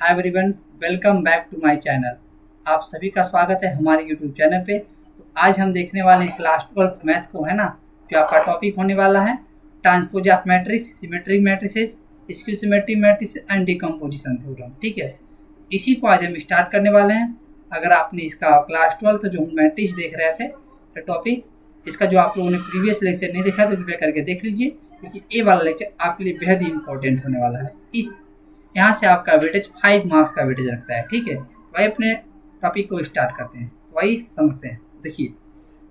Hi everyone, welcome back to my channel. आप सभी का स्वागत है हमारे यूट्यूब चैनल पे। तो आज हम देखने वाले हैं क्लास 12th मैथ को, है ना। जो आपका टॉपिक होने वाला है transpose of matrix, symmetric matrices, skew symmetric matrix and decomposition theorem. ठीक है, इसी को आज हम स्टार्ट करने वाले हैं। अगर आपने इसका क्लास 12th जो मैट्रिक्स देख रहे थे टॉपिक, इसका जो आप लोगों ने प्रीवियस लेक्चर नहीं देखा तो कृपया करके देख लीजिए, क्योंकि ये वाला लेक्चर आपके लिए बेहद ही इंपॉर्टेंट होने वाला है। इस यहाँ से आपका वेटेज 5 मार्क्स का वेटेज रखता है। ठीक है, तो आइए अपने टॉपिक को स्टार्ट करते हैं। तो आइए समझते हैं। देखिए,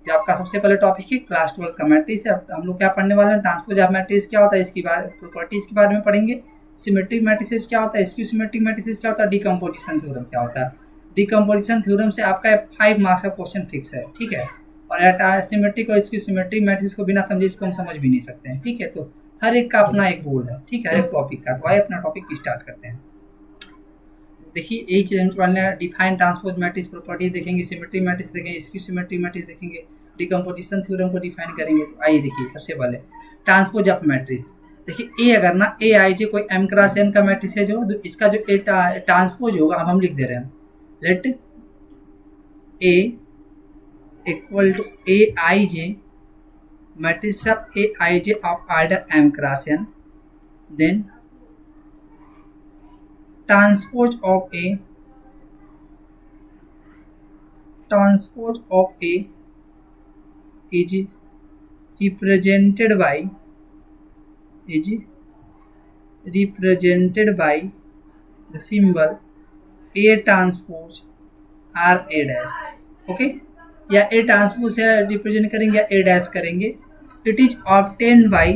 जो आपका सबसे पहले टॉपिक है क्लास 12 का मैट्रिक्स है। अब हम लोग क्या पढ़ने वाले हैं, ट्रांसपोज ऑफ मैट्रिक्स क्या होता है, इसकी प्रॉपर्टीज के बारे में पढ़ेंगे। सिमेट्रिक मैट्रिसेस क्या होता है, स्क्यू सिमेट्रिक मैट्रिसेस क्या होता है, डिकम्पोजिशन थ्योरम क्या होता है। डिकम्पोजिशन थ्योरम से आपका 5 मार्क्स का क्वेश्चन फिक्स है। ठीक है, और सिमेट्रिक और स्क्यू सिमेट्रिक मैट्रिक्स को बिना समझे इसको हम समझ भी नहीं सकते हैं। ठीक है, तो हर एक का अपना एक रोल है। ठीक है, हर एक टॉपिक का। तो आइए अपना टॉपिक स्टार्ट करते हैं। देखिए, यही चीज़ हम पढ़ने डिफाइन ट्रांसपोज मैट्रिक्स प्रॉपर्टी देखेंगे, सिमेट्रिक मैट्रिक्स देखेंगे, स्क्यू सिमेट्रिक मैट्रिक्स देखेंगे, डिकम्पोजिशन थ्योरम को डिफाइन करेंगे। तो आइए देखिए, सबसे पहले ट्रांसपोज ऑफ मैट्रिक्स। देखिए, ए अगर ना ए आई जे कोई एम क्रॉस एन का मैट्रिक्स है, जो इसका जो ए ट्रांसपोज होगा, अब हम लिख दे रहे हैं let A equal to A I J matrix of A I J of order M cross N, then transpose of A is represented by the symbol A transpose R A dash। Okay, या A transpose से represent करेंगे या A dash करेंगे। It is obtained by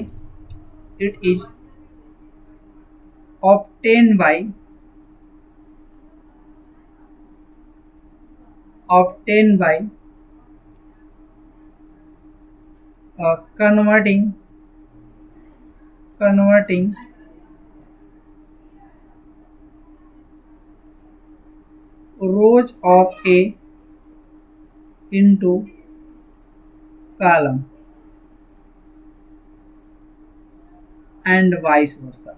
converting rows of A into column and vice versa।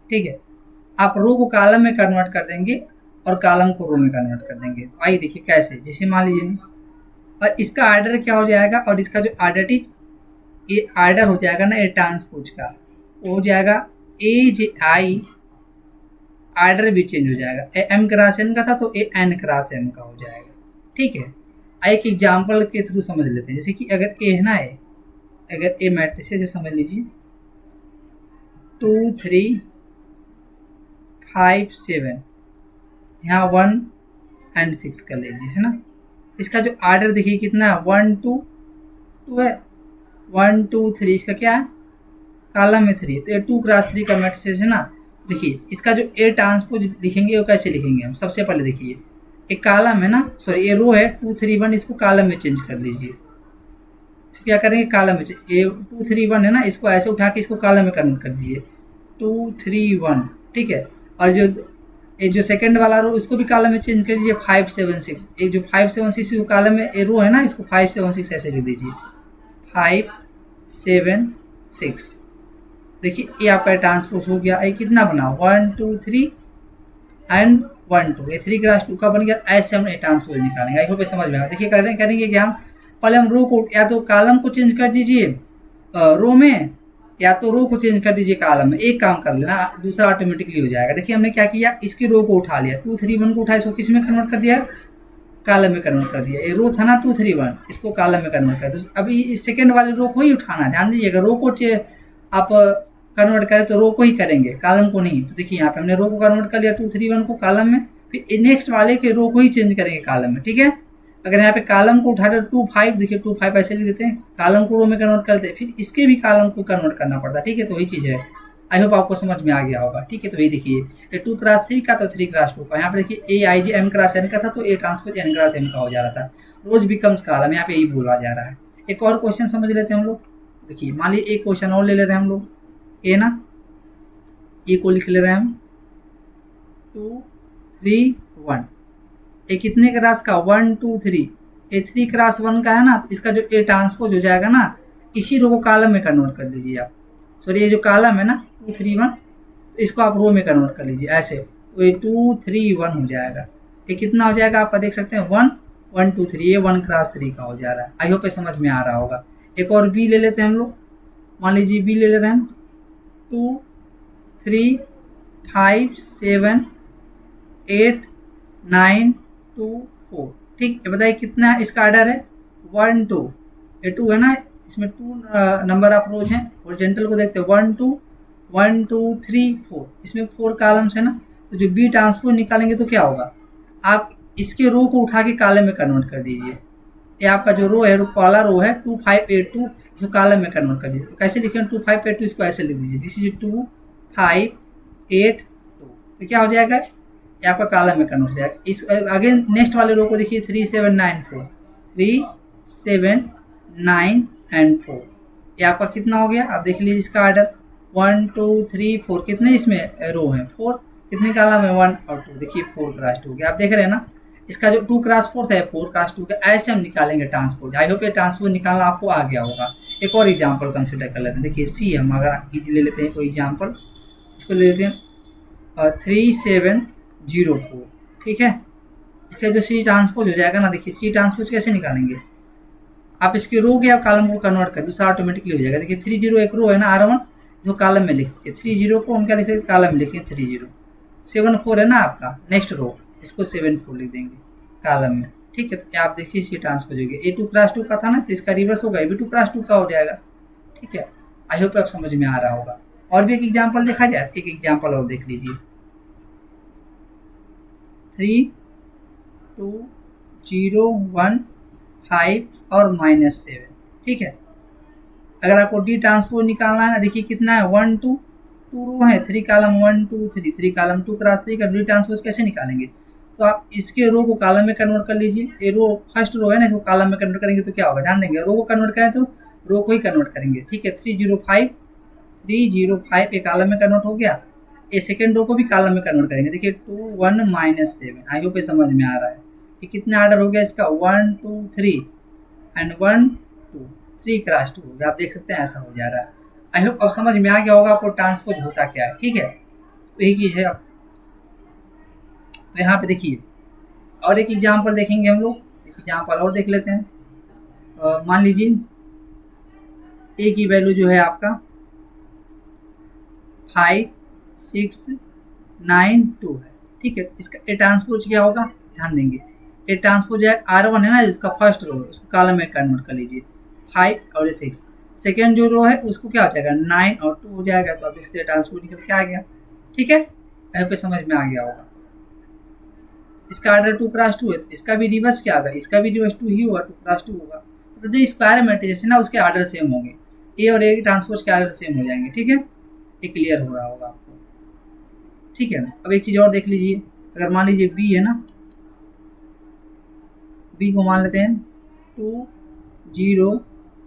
ठीक है, आप रो को column में कन्वर्ट कर देंगे और कॉलम को रो में कन्वर्ट कर देंगे। तो आइए देखिए कैसे। जैसे मान लीजिए ना, और इसका आर्डर क्या हो जाएगा, और इसका जो आर्डर ये आर्डर हो जाएगा ना ए ट्रांसपोज का, वो हो जाएगा ए जे आई, आर्डर भी चेंज हो जाएगा। ए एम क्रॉस एन का था तो ए एन क्रॉस एम का हो जाएगा। ठीक है, एक एग्जाम्पल के थ्रू समझ लेते हैं। जैसे कि अगर ए है ना, अगर ए मैट्रिक्स से समझ लीजिए 2 3 5 7, यहाँ 1 and 6 कर लीजिए, है ना। इसका जो आर्डर देखिए कितना है, 1 2 2 है, 1 2 3, इसका क्या है, कॉलम में 3, तो ये 2 क्रॉस 3 का मैट्रिक्स है ना। देखिए, इसका जो ए ट्रांसपोज लिखेंगे वो कैसे लिखेंगे हम। सबसे पहले देखिए, एक कॉलम है ना, सॉरी ये रो है 2 3 1, इसको कॉलम में चेंज कर लीजिए। तो क्या करेंगे, कॉलम में ये 2 3 1 है ना, इसको ऐसे उठा के इसको कॉलम में कन्वर्ट कर दीजिए 2 3 1। ठीक है, और जो सेकंड वाला रो इसको भी कॉलम में चेंज कर दीजिए 5 7 6। ये जो 5 7 6 को कॉलम में ये रो है ना, इसको 5 7 6 ऐसे लिख दीजिए 5 7 6। देखिए, ये आपका ट्रांसपोज हो गया। ये कितना बना, 1 2 3 एंड 1 2, ये 3 क्रॉस 2 का बन गया। ऐसे हम ट्रांसपोज निकालेंगे। आई होप समझ में आया। देखिए करेंगे क्या, पहले हम रो को या तो कॉलम को चेंज कर दीजिए रो में, या तो रो को चेंज कर दीजिए कॉलम में। एक काम कर लेना, दूसरा ऑटोमेटिकली हो जाएगा। देखिए, हमने क्या किया, इसकी रो को उठा लिया, 2 3 1 को उठाया, इसको किस में कन्वर्ट कर दिया, कॉलम में कन्वर्ट कर दिया। ये रो था ना 2 3 1, इसको कॉलम में कन्वर्ट कर दो। अभी इस सेकेंड वाले रो को ही उठाना है, ध्यान दीजिएगा। रो को आप कन्वर्ट करें तो रो को ही करेंगे, कॉलम को नहीं। तो देखिए, यहाँ पे हमने रो को कन्वर्ट कर लिया 2 3 1 को कॉलम में, फिर नेक्स्ट वाले के रो को ही चेंज करेंगे कॉलम में। ठीक है, अगर यहाँ पे कॉलम को उठा रहे 2 5, देखिए 2 5 ऐसे लिख देते हैं, कॉलम को रो में कन्वर्ट करते हैं, फिर इसके भी कॉलम को कन्वर्ट करना पड़ता है। ठीक है, तो वही चीज़ है। आई होप आपको समझ में आ गया होगा। ठीक है, तो वही देखिए, 2 क्रॉस 3 का तो 3 क्रॉस 2 का। यहाँ पे देखिए A I J M cross N का था तो A transpose N cross M का हो जा रहा था। रोज बिकम्स कॉलम, यहाँ पे यही बोला जा रहा है। एक और क्वेश्चन समझ लेते हैं हम लोग। देखिए, मान लीजिए एक क्वेश्चन और ले ले रहे हैं हम लोग। ए ना, ए को लिख ले रहे हैं हम 2 3 1। ए कितने क्रॉस का, 1 2 3। ए 3 क्रॉस 1 का है ना, इसका जो ए ट्रांसपोज हो जाएगा ना, इसी रो को कॉलम में कन्वर्ट कर दीजिए आप। सॉरी ये जो कॉलम है ना 2 3 1, इसको आप रो में कन्वर्ट कर लीजिए ऐसे, तो ये 2 3 1 हो जाएगा। ये कितना हो जाएगा आपका देख सकते हैं 1 1 2 3, ये 1 क्रॉस 3 का हो जा रहा है। आई होप ये समझ में आ रहा होगा। एक और बी ले लेते हैं हम लोग, मान लीजिए बी ले लेते हैं हम 2 3 5 7 8 9 2 4। ठीक है, बताइए कितना इसका आर्डर है 1 2, ये 2 है ना, इसमें 2 नंबर ऑफ रोज हैं। ओरिजेंटल को देखते हैं 1 2 1 2 3 4, इसमें 4 कॉलम्स है ना, तो जो बी ट्रांसपोज निकालेंगे तो क्या होगा, आप इसके रो को उठा के कॉलम में कन्वर्ट कर दीजिए। ये आपका जो रो है, पहला रो है 2 5 8 2, इसको कॉलम में कन्वर्ट कर दीजिए। तो कैसे लिखें 2 5 8 2, इसको ऐसे लिख दीजिए, दिस इज 2 5 8 2, तो क्या हो जाएगा ये आपका कॉलम में कन्वर्ट हो जाएगा। इस अगेन नेक्स्ट वाले रो को देखिए 3 7 9 4, 3 7 9 एंड 4, ये आपका कितना हो गया, आप देख लीजिए इसका आर्डर 1 2 3 4, कितने इसमें रो हैं 4, कितने कॉलम है 1 और 2, देखिए 4 क्रॉस 2 गया। आप देख रहे हैं ना, इसका जो 2 क्रॉस 4 था 4 क्रॉस 2 का, ऐसे हम निकालेंगे ट्रांसपोज। आई होप ये ट्रांसपोज निकालना आपको आ गया होगा। एक और एग्जाम्पल कंसिडर कर लेते हैं, देखिए सी हम अगर ले लेते हैं कोई एग्जाम्पल, इसको ले लेते हैं 3 7 0 4, ठीक है। इसका जो सी ट्रांसपोज हो जाएगा ना, देखिए सी ट्रांसपोज कैसे निकालेंगे, आप इसके रो के आप कॉलम को कन्वर्ट कर, दूसरा ऑटोमेटिकली हो जाएगा। देखिए 3 0 एक रो है ना R1, जो कॉलम में लिखिए 3 0 को उनका लिखिए कॉलम में लिखिए 3 0, 7 4 है ना आपका नेक्स्ट रो, इसको 7 4 लिख देंगे कॉलम में, ठीक है। तो आप देखिए सी ट्रांसपोज हो गया, ए 2 क्रॉस 2 का था ना, तो इसका रिवर्स होगा, ए 2 क्रॉस 2 का हो जाएगा, ठीक है। आई होप आप समझ में आ रहा होगा। और भी एक एग्जाम्पल देखा जाए, एक एग्जाम्पल और देख लीजिए 3 2 0 1 5 और -7, ठीक है। अगर आपको डी ट्रांसपोज निकालना है ना, देखिए कितना है 1 2 2 रो है, 3 कॉलम 1 2 3 3 कॉलम 2 क्रॉस 3 का डी ट्रांसपोज कैसे निकालेंगे, तो आप इसके रो को कॉलम में कन्वर्ट कर लीजिए। ये रो फर्स्ट रो है ना, इसको कॉलम में कन्वर्ट करेंगे तो क्या होगा, ध्यान देंगे, रो को कन्वर्ट करें तो रो को ही कन्वर्ट करेंगे, ठीक है। 3 0 5 ये कॉलम में कन्वर्ट हो गया, ये सेकेंड रो को भी कॉलम में कन्वर्ट करेंगे, देखिए 2 1 -7। आई होप ये समझ में आ रहा है। ये कितना ऑर्डर हो गया इसका 1 2 3 एंड 1 2 3 क्रॉस 2 हो गया। आप देख सकते हैं ऐसा हो जा रहा है। आई होप अब समझ में आ गया होगा आपको ट्रांसपोज होता क्या है, ठीक है। तो यही चीज़ है। अब तो यहाँ पे देखिए और एक एग्जाम्पल देखेंगे हम लोग, एक एग्जाम्पल और देख लेते हैं। मान लीजिए ए की वैल्यू जो है आपका 5 6 9 2 है, ठीक है। इसका ए ट्रांसपोज क्या होगा, ध्यान देंगे, ए ट्रांसपोज है R1 है ना, जिसका फर्स्ट रो है उसको कॉलम में कन्वर्ट कर लीजिए, 5 और 6। सेकेंड जो रो है उसको क्या हो जाएगा 9 और 2 हो जाएगा, तो अब इसके ट्रांसपोज निकल के आ गया, ठीक है। यहाँ पे समझ में आ गया होगा। इसका आर्डर 2 क्रॉस 2 है, तो इसका भी रिवर्स क्या होगा, इसका भी रिवर्स 2 ही होगा, 2 क्रॉस 2 होगा। तो जो स्क्वायर मैट्रिसेस है ना उसके आर्डर सेम होंगे, ए और ए ट्रांसपोज के आर्डर सेम हो जाएंगे, ठीक है। ये क्लियर हो रहा होगा आपको, ठीक है। अब एक चीज़ और देख लीजिए, अगर मान लीजिए बी है ना, बी को मान लेते हैं 2 0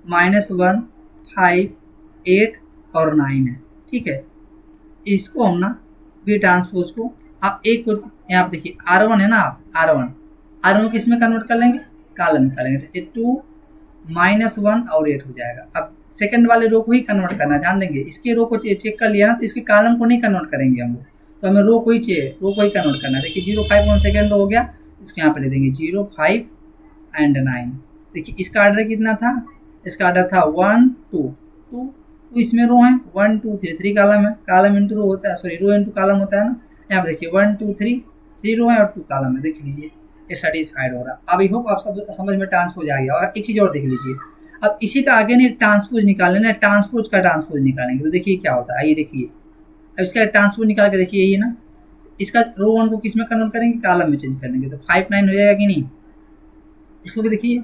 -1 5 8 और 9 है, ठीक है। इसको हम ना बी ट्रांसपोज को आप एक को यहाँ पे देखिए R1 है ना, आप R1 किस में कन्वर्ट कर लेंगे, कॉलम में करेंगे, 2 -1 और 8 हो जाएगा। अब सेकंड वाले रो को ही कन्वर्ट करना, ध्यान देंगे, इसके रो को चेक कर लिया ना, तो इसके कॉलम को नहीं कन्वर्ट करेंगे हम लोग, तो हमें रो को ही कन्वर्ट करना है। देखिए 0 5 1 सेकेंड रो हो गया, इसको यहाँ पे ले देंगे 0 5 एंड 9। देखिए इसका आर्डर कितना था, इसका आर्डर था 1 2 2 2, इसमें रो है 1 2 3 3 कॉलम है, कॉलम इंटू रो होता है, सॉरी रो इंटू कॉलम होता है ना। यहाँ पे देखिए 1 2 3 रो है और 2 कॉलम है, देख लीजिए ये सेटिस्फाइड हो रहा है। अब आई होप आप सब समझ में ट्रांसपोज आ गया। और एक चीज़ और देख लीजिए, अब इसी का आगे नहीं ट्रांसपोज निकाल लेना, ट्रांसपोज का ट्रांसपोज निकालेंगे, तो देखिए क्या होता है, आइए देखिए। अब इसका ट्रांसपोज निकाल के देखिए, ये ना इसका रो 1 को किस में कन्वर्ट करेंगे, कॉलम में चेंज कर देंगे, तो 5 9 हो जाएगा कि नहीं। इसको भी देखिए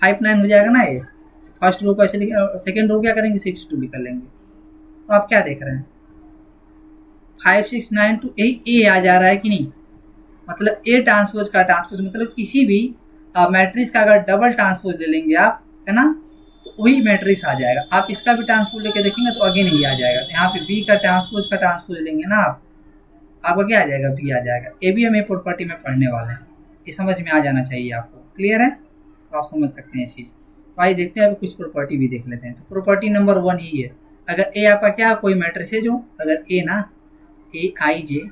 5 9 हो जाएगा ना, ये फर्स्ट रो को ऐसे लिख, सेकेंड रो क्या करेंगे 6 2 निकल लेंगे। तो आप क्या देख रहे हैं 5 6 9 2, यही ए आ जा रहा है कि नहीं, मतलब ए ट्रांसपोज का ट्रांसपोज, मतलब किसी भी मैट्रिक्स का अगर डबल ट्रांसपोज ले लेंगे आप, है ना, तो वही मैट्रिक्स आ जाएगा। आप इसका भी ट्रांसपोज लेके देखेंगे तो अगेन ही आ जाएगा। तो यहाँ पे बी का ट्रांसपोज लेंगे ना आप, आपका क्या आ जाएगा, बी आ जाएगा। ए भी हम ए प्रॉपर्टी में पढ़ने वाले हैं, ये समझ में आ जाना चाहिए आपको, क्लियर है, तो आप समझ सकते हैं ये चीज़। तो आइए देखते हैं, अभी कुछ प्रॉपर्टी भी देख लेते हैं। तो प्रॉपर्टी नंबर 1 ही है, अगर ए आपका क्या कोई मैट्रिसेज हो, अगर ए ना ए I J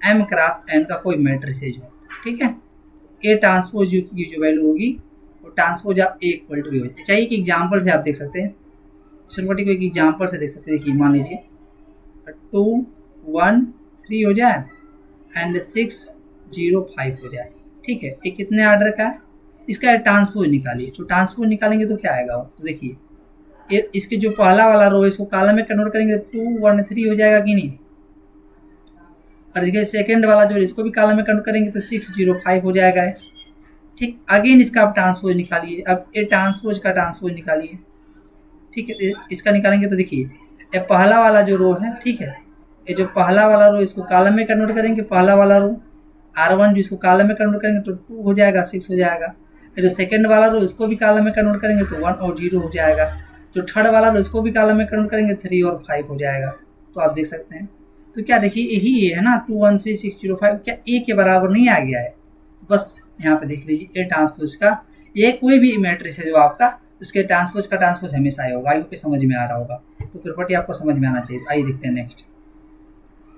M cross N का कोई मैट्रिसेज हो, ठीक है, ए ट्रांसपोज की जो वैल्यू होगी वो ट्रांसपोज आप ए इक्वल टू हो चाहिए कि एग्जाम्पल से आप देख सकते हैं, इस प्रॉपर्टी को एक एग्जाम्पल से देख सकते हैं। देखिए मान लीजिए 2 1 3 हो जाए एंड 6 0 5 हो जाए, ठीक है, ये कितने आर्डर का है, इसका ट्रांसपोज निकालिए। तो ट्रांसपोज निकालेंगे तो क्या आएगा वो, तो देखिए इसके जो पहला वाला रो है इसको कॉलम में कन्वर्ट करेंगे तो 2 1 3 हो जाएगा कि नहीं, और देखिए सेकंड वाला जो है इसको भी कॉलम में कन्वर्ट करेंगे तो 6 0 5 हो जाएगा। ठीक, अगेन इसका आप ट्रांसपोज निकालिए, अब ये ट्रांसपोज का ट्रांसपोज निकालिए, ठीक है, इसका निकालेंगे तो देखिए ये पहला वाला जो रो है, ठीक है, ये जो पहला वाला रो इसको कॉलम में कन्वर्ट करेंगे, पहला वाला रो R1 जो इसको कॉलम में कन्वर्ट करेंगे तो 2 हो जाएगा, 6 हो जाएगा। ये जो सेकंड वाला रो इसको भी कॉलम में कन्वर्ट करेंगे तो 1 और 0 हो जाएगा। जो थर्ड वाला रो इसको भी कॉलम में कन्वर्ट करेंगे 3 और 5 हो जाएगा। तो आप देख सकते हैं, तो क्या देखिए यही ये है ना 2 1 3 6 0 5 क्या ए के बराबर नहीं आ गया है, बस यहाँ पे देख लीजिए ए ट्रांसपोज का, ये कोई भी मैट्रिक्स है जो आपका उसके ट्रांसपोज का ट्रांसपोज हमेशा आया होगा। आई होप समझ में आ रहा होगा, तो प्रॉपर्टी आपको समझ में आना चाहिए। आइए देखते हैं नेक्स्ट।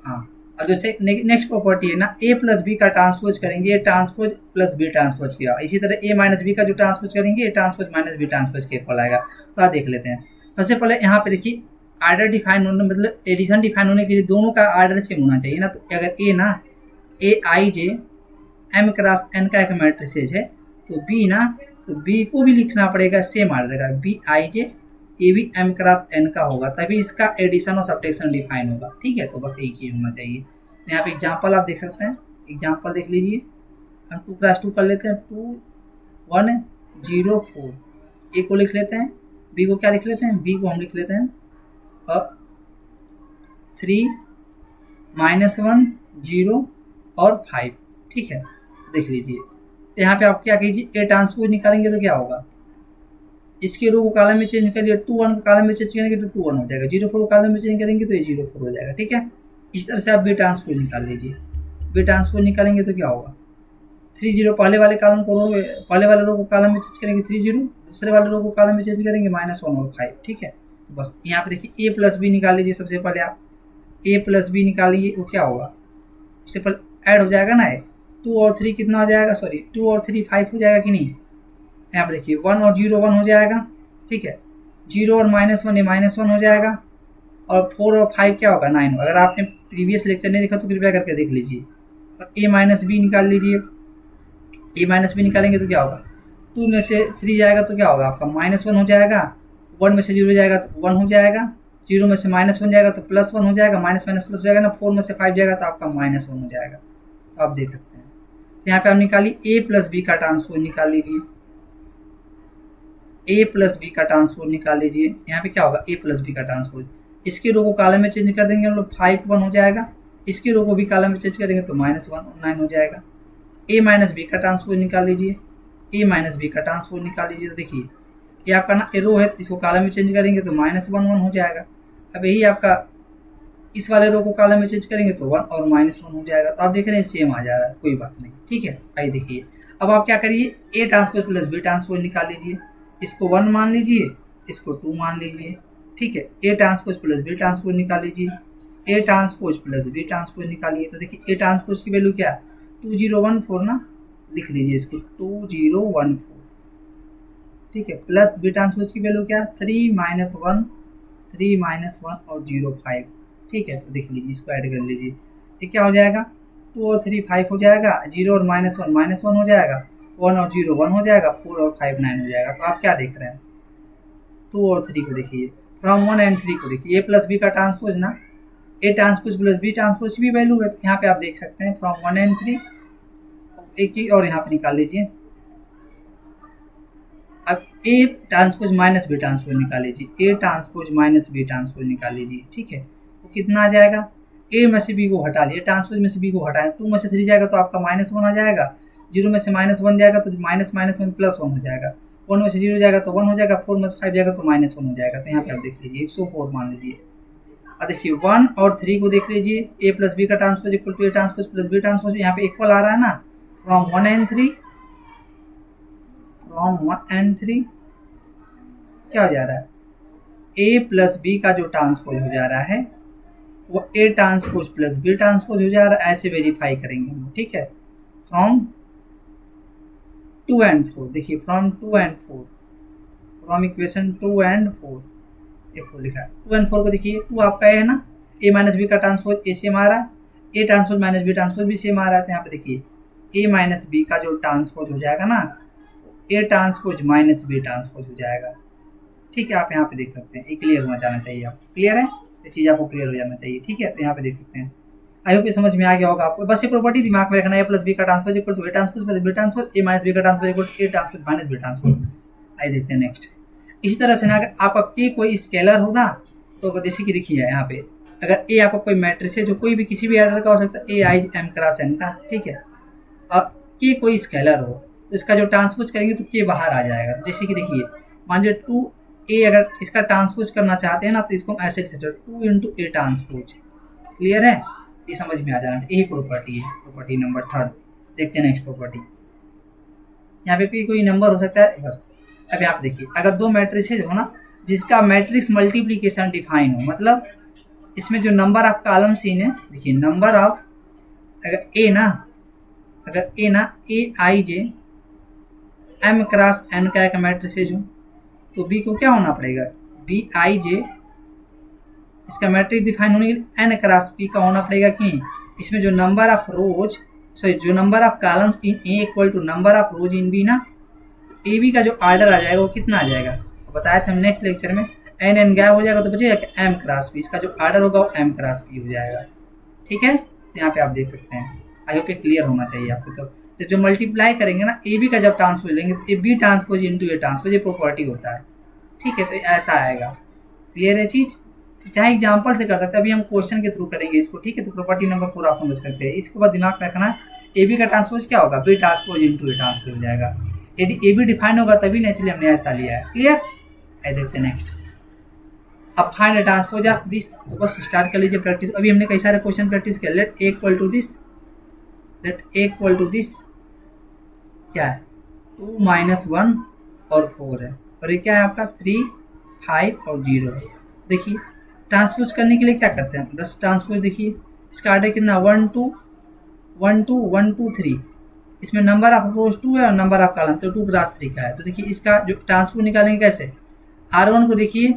हाँ, और जैसे नेक्स्ट प्रॉपर्टी है ना ए प्लस बी का ट्रांसपोज करेंगे, A transpose plus B transpose किया, इसी तरह ए माइनस बी का जो ट्रांसपोज करेंगे A transpose minus B transpose के इक्वल आएगा। तो आप देख लेते हैं। सबसे पहले यहाँ पे देखिए आर्डर डिफाइन होने मतलब एडिशन डिफाइन होने के लिए दोनों का आर्डर सेम होना चाहिए ना। तो अगर ए ना ए I J M cross N का एक मैट्रिसेज है तो बी ना, तो बी को भी लिखना पड़ेगा सेम आर्डर का, बी आई जे ए भी एम क्रॉस एन का होगा, तभी इसका एडिशन और सब्ट्रैक्शन डिफाइन होगा। ठीक है, तो बस यही चीज़ होना चाहिए। यहाँ पे एग्जांपल आप देख सकते हैं, एग्जांपल देख लीजिए। हम 2 + 2 कर लेते हैं, 2 1 0 4, ए को लिख लेते हैं, बी को क्या लिख लेते हैं, बी को हम लिख लेते हैं 3 -1 0 और 5। ठीक है, देख लीजिए। तो यहाँ पे आप क्या कीजिए ए ट्रांसपोज निकालेंगे तो क्या होगा, इसके रो को कॉलम में चेंज करिए, 2 1 को कॉलम में चेंज करेंगे तो 2 1 हो जाएगा, 0 4 को कॉलम में चेंज करेंगे तो ये 0 4 हो जाएगा। ठीक है, इस तरह से आप बी ट्रांसपोज निकाल लीजिए। बी ट्रांसपोज निकालेंगे तो क्या होगा, 3 0 पहले वाले कॉलम को रो, पहले वाले रो को कॉलम में चेंज करेंगे 3 0, दूसरे वाले रो को कॉलम में चेंज करेंगे -1 और 5। ठीक है, तो बस यहाँ पे देखिए ए प्लस बी निकाल लीजिए। सबसे पहले आप ए प्लस बी निकालिए, वो क्या होगा, सबसे पहले ऐड हो जाएगा ना, 2 और 3 कितना हो जाएगा, सॉरी 2 और 3 5 हो जाएगा कि नहीं। यहाँ पे देखिए 1 और 0 1 हो जाएगा। ठीक है, 0 और -1 ये -1 हो जाएगा, और 4 और 5 क्या होगा 9। अगर आपने प्रीवियस लेक्चर नहीं देखा तो कृपया करके देख लीजिए। और ए माइनस बी निकाल लीजिए, ए माइनस बी निकालेंगे तो क्या होगा, 2 में से 3 जाएगा तो क्या होगा आपका -1 हो जाएगा, 1 में से 0 जाएगा तो 1 हो जाएगा, 0 में से -1 जाएगा तो +1 हो जाएगा, माइनस प्लस हो जाएगा ना, 4 में से 5 जाएगा तो आपका -1 हो जाएगा। तो आप देख सकते हैं। तो यहाँ पे आप निकालिए ए प्लस बी का ट्रांसपोज निकाल लीजिए, ए प्लस बी का ट्रांसपोज निकाल लीजिए। यहाँ पे क्या होगा ए प्लस बी का ट्रांसपोज, इसके रो को कॉलम में चेंज कर देंगे हम लोग 5 1 हो जाएगा, इसके रो को भी कॉलम में चेंज करेंगे तो -1 और 9 हो जाएगा। ए माइनस बी का ट्रांसपोज निकाल लीजिए, ए माइनस बी का ट्रांसपोज निकाल लीजिए। तो देखिए ये आपका ना ए रो है, इसको कॉलम में चेंज करेंगे तो -1 1 हो जाएगा। अब यही आपका इस वाले रो को कॉलम में चेंज करेंगे तो 1 और -1 हो जाएगा। तो आप देख रहे हैं सेम आ जा रहा है, कोई बात नहीं। ठीक है, आइए देखिए। अब आप क्या करिए A transpose plus B transpose निकाल लीजिए, इसको 1 मान लीजिए, इसको 2 मान लीजिए। ठीक है, A transpose plus B transpose निकाल लीजिए, A transpose plus B transpose निकालिए। तो देखिए ए ट्रांसपोज की वैल्यू क्या है 2014 ना, लिख लीजिए इसको 2014। ठीक है, प्लस बी ट्रांसपोज की वैल्यू क्या है 3 -1 और 0 5। ठीक है, तो देख लीजिए इसको ऐड कर लीजिए, ये क्या हो जाएगा 2 और 3 5 हो जाएगा, 0 और -1 हो जाएगा, 1 और 0 1 हो जाएगा, 4 और 5 9 हो जाएगा। तो आप क्या देख रहे हैं 2 और 3 को देखिए, फ्रॉम 1 एंड 3 को देखिए, ए प्लस बी का ट्रांसपोज ना, A transpose plus B transpose की भी वैल्यू है। तो यहाँ पे आप देख सकते हैं फ्रॉम 1 एंड 3। एक चीज़ और यहाँ पे निकाल लीजिए, अब A transpose minus B transpose निकाल लीजिए, A transpose minus B transpose निकाल लीजिए। ठीक है, तो कितना आ जाएगा, ए में से बी को हटा लिए, ट्रांसपोज में से बी को हटाएं, 2 में से 3 जाएगा तो आपका -1 आ जाएगा, 0 में से -1 जाएगा तो -1 +1 हो जाएगा, 1 में से 0 जाएगा तो 1 हो जाएगा, 4 में से 5 जाएगा तो -1 हो जाएगा। तो यहाँ पे आप देख लीजिए 104 मान लीजिए। अब देखिए 1 और 3 को देख लीजिए, ए प्लस बी का transpose equal to A transpose plus B transpose, यहाँ पे इक्वल आ रहा है ना, फ्रॉम 1 एंड 3, फ्रॉम 1 एंड 3 क्या हो जा रहा है ए प्लस बी का जो ट्रांसपोज हो जा रहा है वो A transpose plus B transpose हो जा रहा है, ऐसे वेरीफाई करेंगे हम, ठीक है। फ्रॉम 2 and 4, देखिए from 2 and 4, from equation 2 and 4, ये 4 लिखा है। 2 and 4 को देखिए, 2 आपका है ना, ए माइनस बी का ट्रांसपोज ए सेम आ रहा है, A transpose minus B transpose भी सेम आ रहा है। तो यहाँ पे देखिए ए माइनस बी का जो ट्रांसपोज हो जाएगा ना, A transpose minus B transpose हो जाएगा, ठीक है। आप यहाँ पे देख सकते हैं, ये क्लियर होना जाना चाहिए आपको, क्लियर है, ये चीज़ आपको क्लियर हो जाना चाहिए, ठीक है। तो यहाँ पे देख सकते हैं, आई होप ये समझ में आ गया होगा आपको। बस ये प्रॉपर्टी दिमाग में रखना है, ए प्लस बी का transpose equal to A transpose plus B transpose, A minus B का transpose equal to A transpose minus B transpose. आइए देखते हैं नेक्स्ट। इसी तरह से ना अगर आपका के कोई स्केलर होगा तो अगर जैसे कि देखिए यहाँ पे, अगर ए आपका कोई मैट्रिक्स है जो कोई भी किसी भी ऑर्डर का हो सकता है, ए आई एम क्रॉस एन का, ठीक है, और के कोई स्केलर हो तो इसका जो ट्रांसपोज करेंगे तो के बाहर आ जाएगा। जैसे कि देखिए मान लीजिए 2a, अगर इसका ट्रांसपोज करना चाहते हैं ना तो इसको ऐसे लिख सकते हो 2 इंटू ए ट्रांसपोज, क्लियर है, ये समझ में आ जाना चाहिए। यही प्रॉपर्टी है, प्रॉपर्टी नंबर 3। देखते हैं नेक्स्ट प्रॉपर्टी। यहाँ पे कोई नंबर हो सकता है बस। अब यहाँ पे देखिए अगर दो मैट्रिक्स है जो ना जिसका मैट्रिक्स मल्टीप्लीकेशन डिफाइन हो, मतलब इसमें जो नंबर ऑफ कॉलम सीन है, देखिए नंबर ऑफ, अगर ए ना ए I J M cross N का एक मैट्रिक्स हो तो बी को क्या होना पड़ेगा, बी आई जे, इसका मैट्रिक्स डिफाइन होने के लिए एन क्रॉस पी का होना पड़ेगा कि इसमें जो नंबर ऑफ रोज, सॉरी जो number of columns in A equal to number of rows in B ना, ए बी का जो ऑर्डर आ जाएगा वो कितना आ जाएगा, बताया था हम नेक्स्ट लेक्चर में, एन गैप हो जाएगा तो बचेगा एम क्रॉस पी, इसका जो ऑर्डर होगा वो एम क्रॉस पी हो जाएगा, ठीक है। तो यहाँ पे आप देख सकते हैं, आई होप ये क्लियर होना चाहिए आपको। तो जो मल्टीप्लाई करेंगे ना ए बी का जब ट्रांसपोज लेंगे तो A B transpose into A transpose, ये प्रॉपर्टी होता है, ठीक है। तो ऐसा आएगा, क्लियर है चीज़। तो चाहे एग्जाम्पल से कर सकते हैं, अभी हम क्वेश्चन के थ्रू करेंगे इसको, ठीक है। तो प्रॉपर्टी नंबर पूरा समझ सकते हैं। इसके बाद दिमाग में रखना ए बी का ट्रांसपोज क्या होगा, B transpose into A transpose हो जाएगा। ए बी डिफाइन होगा तभी ना, इसलिए हमने ऐसा लिया है, क्लियर। आइए देखते हैं नेक्स्ट। अब फाइंड ट्रांसपोज ऑफ दिस, तो बस स्टार्ट कर लीजिए प्रैक्टिस। अभी हमने कई सारे क्वेश्चन प्रैक्टिस किया। Let A equal to this, let A equal to this क्या है, 2 माइनस 1 और 4 है, और ये क्या है आपका 3 5 और 0 है। देखिए ट्रांसपोज करने के लिए क्या करते हैं, बस ट्रांसपोज देखिए इसका ऑर्डर कितना 1 2 1 2 1 2 3, इसमें नंबर ऑफ रोज 2 है और नंबर ऑफ कॉलम तो 2 क्रॉस 3 का है। तो देखिए इसका जो ट्रांसपोज निकालेंगे कैसे, R1 को देखिए,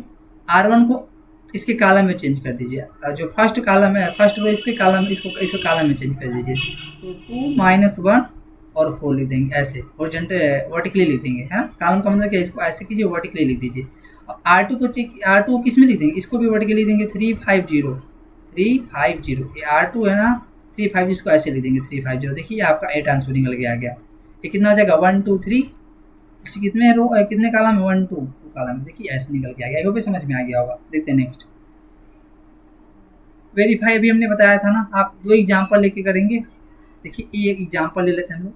R1 को इसके कॉलम में चेंज कर दीजिए, जो फर्स्ट कॉलम है फर्स्ट रो इसके कॉलम, इसको कॉलम में चेंज कर दीजिए। तो 2 माइनस 1 और 4 लिख देंगे ऐसे, और वर्टिकली लिख देंगे, है कॉलम का मतलब क्या, इसको ऐसे कीजिए वर्टिकली लिख दीजिए। और R2 को किस में लिख देंगे, इसको भी वर्टिकली लिख देंगे 3 5 0 3 5 0, ये R2 है ना 3 5, इसको ऐसे लिख देंगे 3 5 0। देखिए आपका ए ट्रांसपोज निकल के आ गया। ये कितना हो जाएगा 1 2 3, कितने रो कितने कॉलम है 1 2 कॉलम, देखिए ऐसे निकल के आ गया। ये समझ में आ गया होगा। देखते हैं नेक्स्ट। वेरीफाई अभी हमने बताया था ना, आप दो एग्जाम्पल लेके करेंगे। देखिए ये एक एग्जाम्पल ले लेते हैं हम लोग,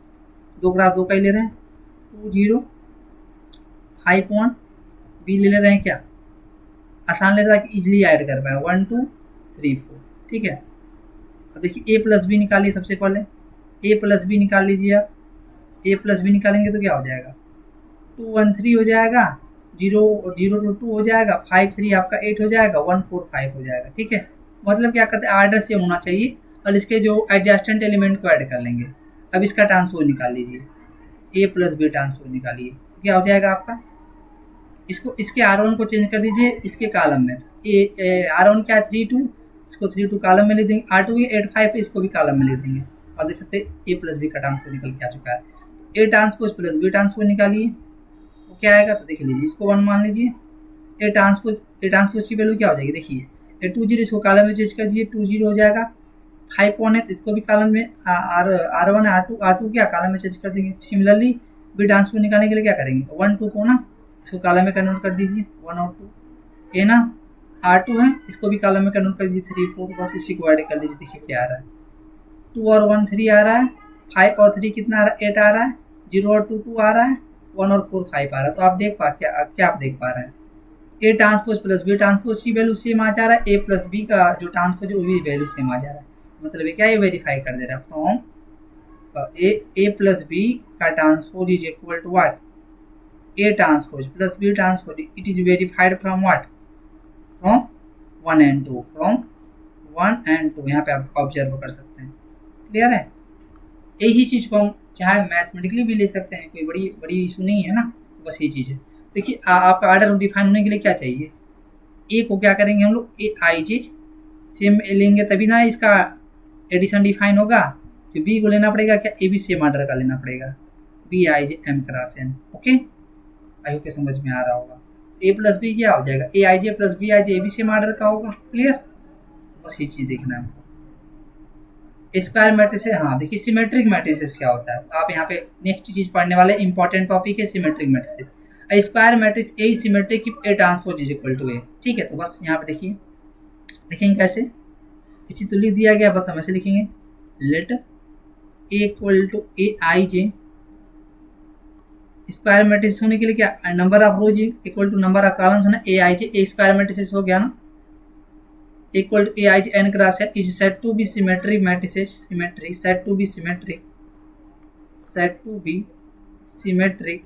2 ग्राफ 2 का ही ले रहे हैं, 2 0 5 1 बी ले रहे हैं, क्या आसान ले रहा है कि इजिली ऐड कर पाए 1 2 3 4, ठीक है। अब देखिए ए प्लस बी निकालिए, सबसे पहले ए प्लस बी निकाल लीजिए आप। ए प्लस बी निकालेंगे तो क्या हो जाएगा 2 1 3 हो जाएगा, 0 0 2 2 हो जाएगा, 5 3 आपका 8 हो जाएगा, 1 4 5 हो जाएगा, ठीक है। मतलब क्या करते हैं, ऑर्डर सेम होना चाहिए और इसके जो एडजस्टेंट एलिमेंट को ऐड कर लेंगे। अब इसका ट्रांसपोज निकाल लीजिए, ए प्लस बी ट्रांसपोज निकालिए, क्या हो जाएगा आपका, इसको इसके R1 को चेंज कर दीजिए इसके कॉलम में। R1 क्या है 3 2, इसको 3 2 कॉलम में ले देंगे, R2 8 5 इसको भी कॉलम में ले देंगे, और देख सकते हैं ए प्लस बी का ट्रांसपोज निकल के आ चुका है। A transpose plus B transpose निकालिए, वो क्या आएगा, तो देख लीजिए इसको 1 मान लीजिए। ए ट्रांसपोज की वैल्यू क्या हो जाएगी, देखिए ए 2 0 इसको कॉलम में चेंज कर दीजिए, 2 0 हो जाएगा। 5 1 है तो इसको भी कॉलम में, R1 R2 क्या कॉलम में चेंज कर देंगे। सिमिलरली बी ट्रांसपोज निकालने के लिए क्या करेंगे, 1 2 को ना इसको कॉलम में कन्वर्ट कर दीजिए 1 और 2, ए ना R2 है इसको भी कॉलम में कन्वर्ट कर दीजिए 3 4, बस इसी को ऐड कर लीजिए। देखिए क्या आ रहा है, 2 और 1 3 आ रहा है, 5 और 3 कितना आ रहा है 8 आ रहा है, 0 और 2 2 आ रहा है, 1 और 4 5 आ रहा है। तो आप देख क्या आप देख पा रहे हैं, A transpose plus B transpose की वैल्यू सेम आ जा रहा है, ए प्लस बी का जो ट्रांसपोज है वो भी वैल्यू सेम आ जा रहा है। मतलब ये क्या है, वेरीफाई कर दे रहा है फ्रॉम ए प्लस बी का transpose is equal to what, A transpose plus B transpose, it is verified from what from 1 and 2, from 1 and 2 यहाँ पे आप ऑब्जर्व कर सकते हैं। क्लियर है? यही चीज़ को हम चाहे मैथमेटिकली भी ले सकते हैं, कोई बड़ी बड़ी इशू नहीं है ना। बस ये चीज़ है। देखिए आपका आर्डर डिफाइन होने के लिए क्या चाहिए, ए को क्या करेंगे हम लोग, ए आई जे सेम लेंगे तभी ना इसका एडिशन डिफाइन होगा। जो बी को लेना पड़ेगा क्या, ए भी सेम आर्डर का लेना पड़ेगा, B I J M cross N. Okay, I hope समझ में आ रहा होगा। ए प्लस बी क्या हो जाएगा, ए I J plus B I जे, भी सेम आर्डर का होगा। क्लियर? बस ये चीज़ देखना है हमको। स्क्वायर मैट्रिसेस, हाँ देखिए सिमेट्रिक मैट्रिसेस क्या होता है, आप यहाँ पे नेक्स्ट चीज पढ़ने वाले इंपॉर्टेंट टॉपिक है symmetric matrices. Square matrix A symmetric A transpose is equal to A. ठीक है, तो बस यहाँ पे देखिए लिखेंगे कैसे, ये चीज तो लिख दिया गया, बस हम ऐसे लिखेंगे let A equal to A I J. Square matrix होने के लिए क्या, number of rows equal to number of columns है ना, ए I J A square matrices हो गया ना, equal to aij n cross n is said to be symmetric matrices, symmetric, said to be symmetric, said to be symmetric,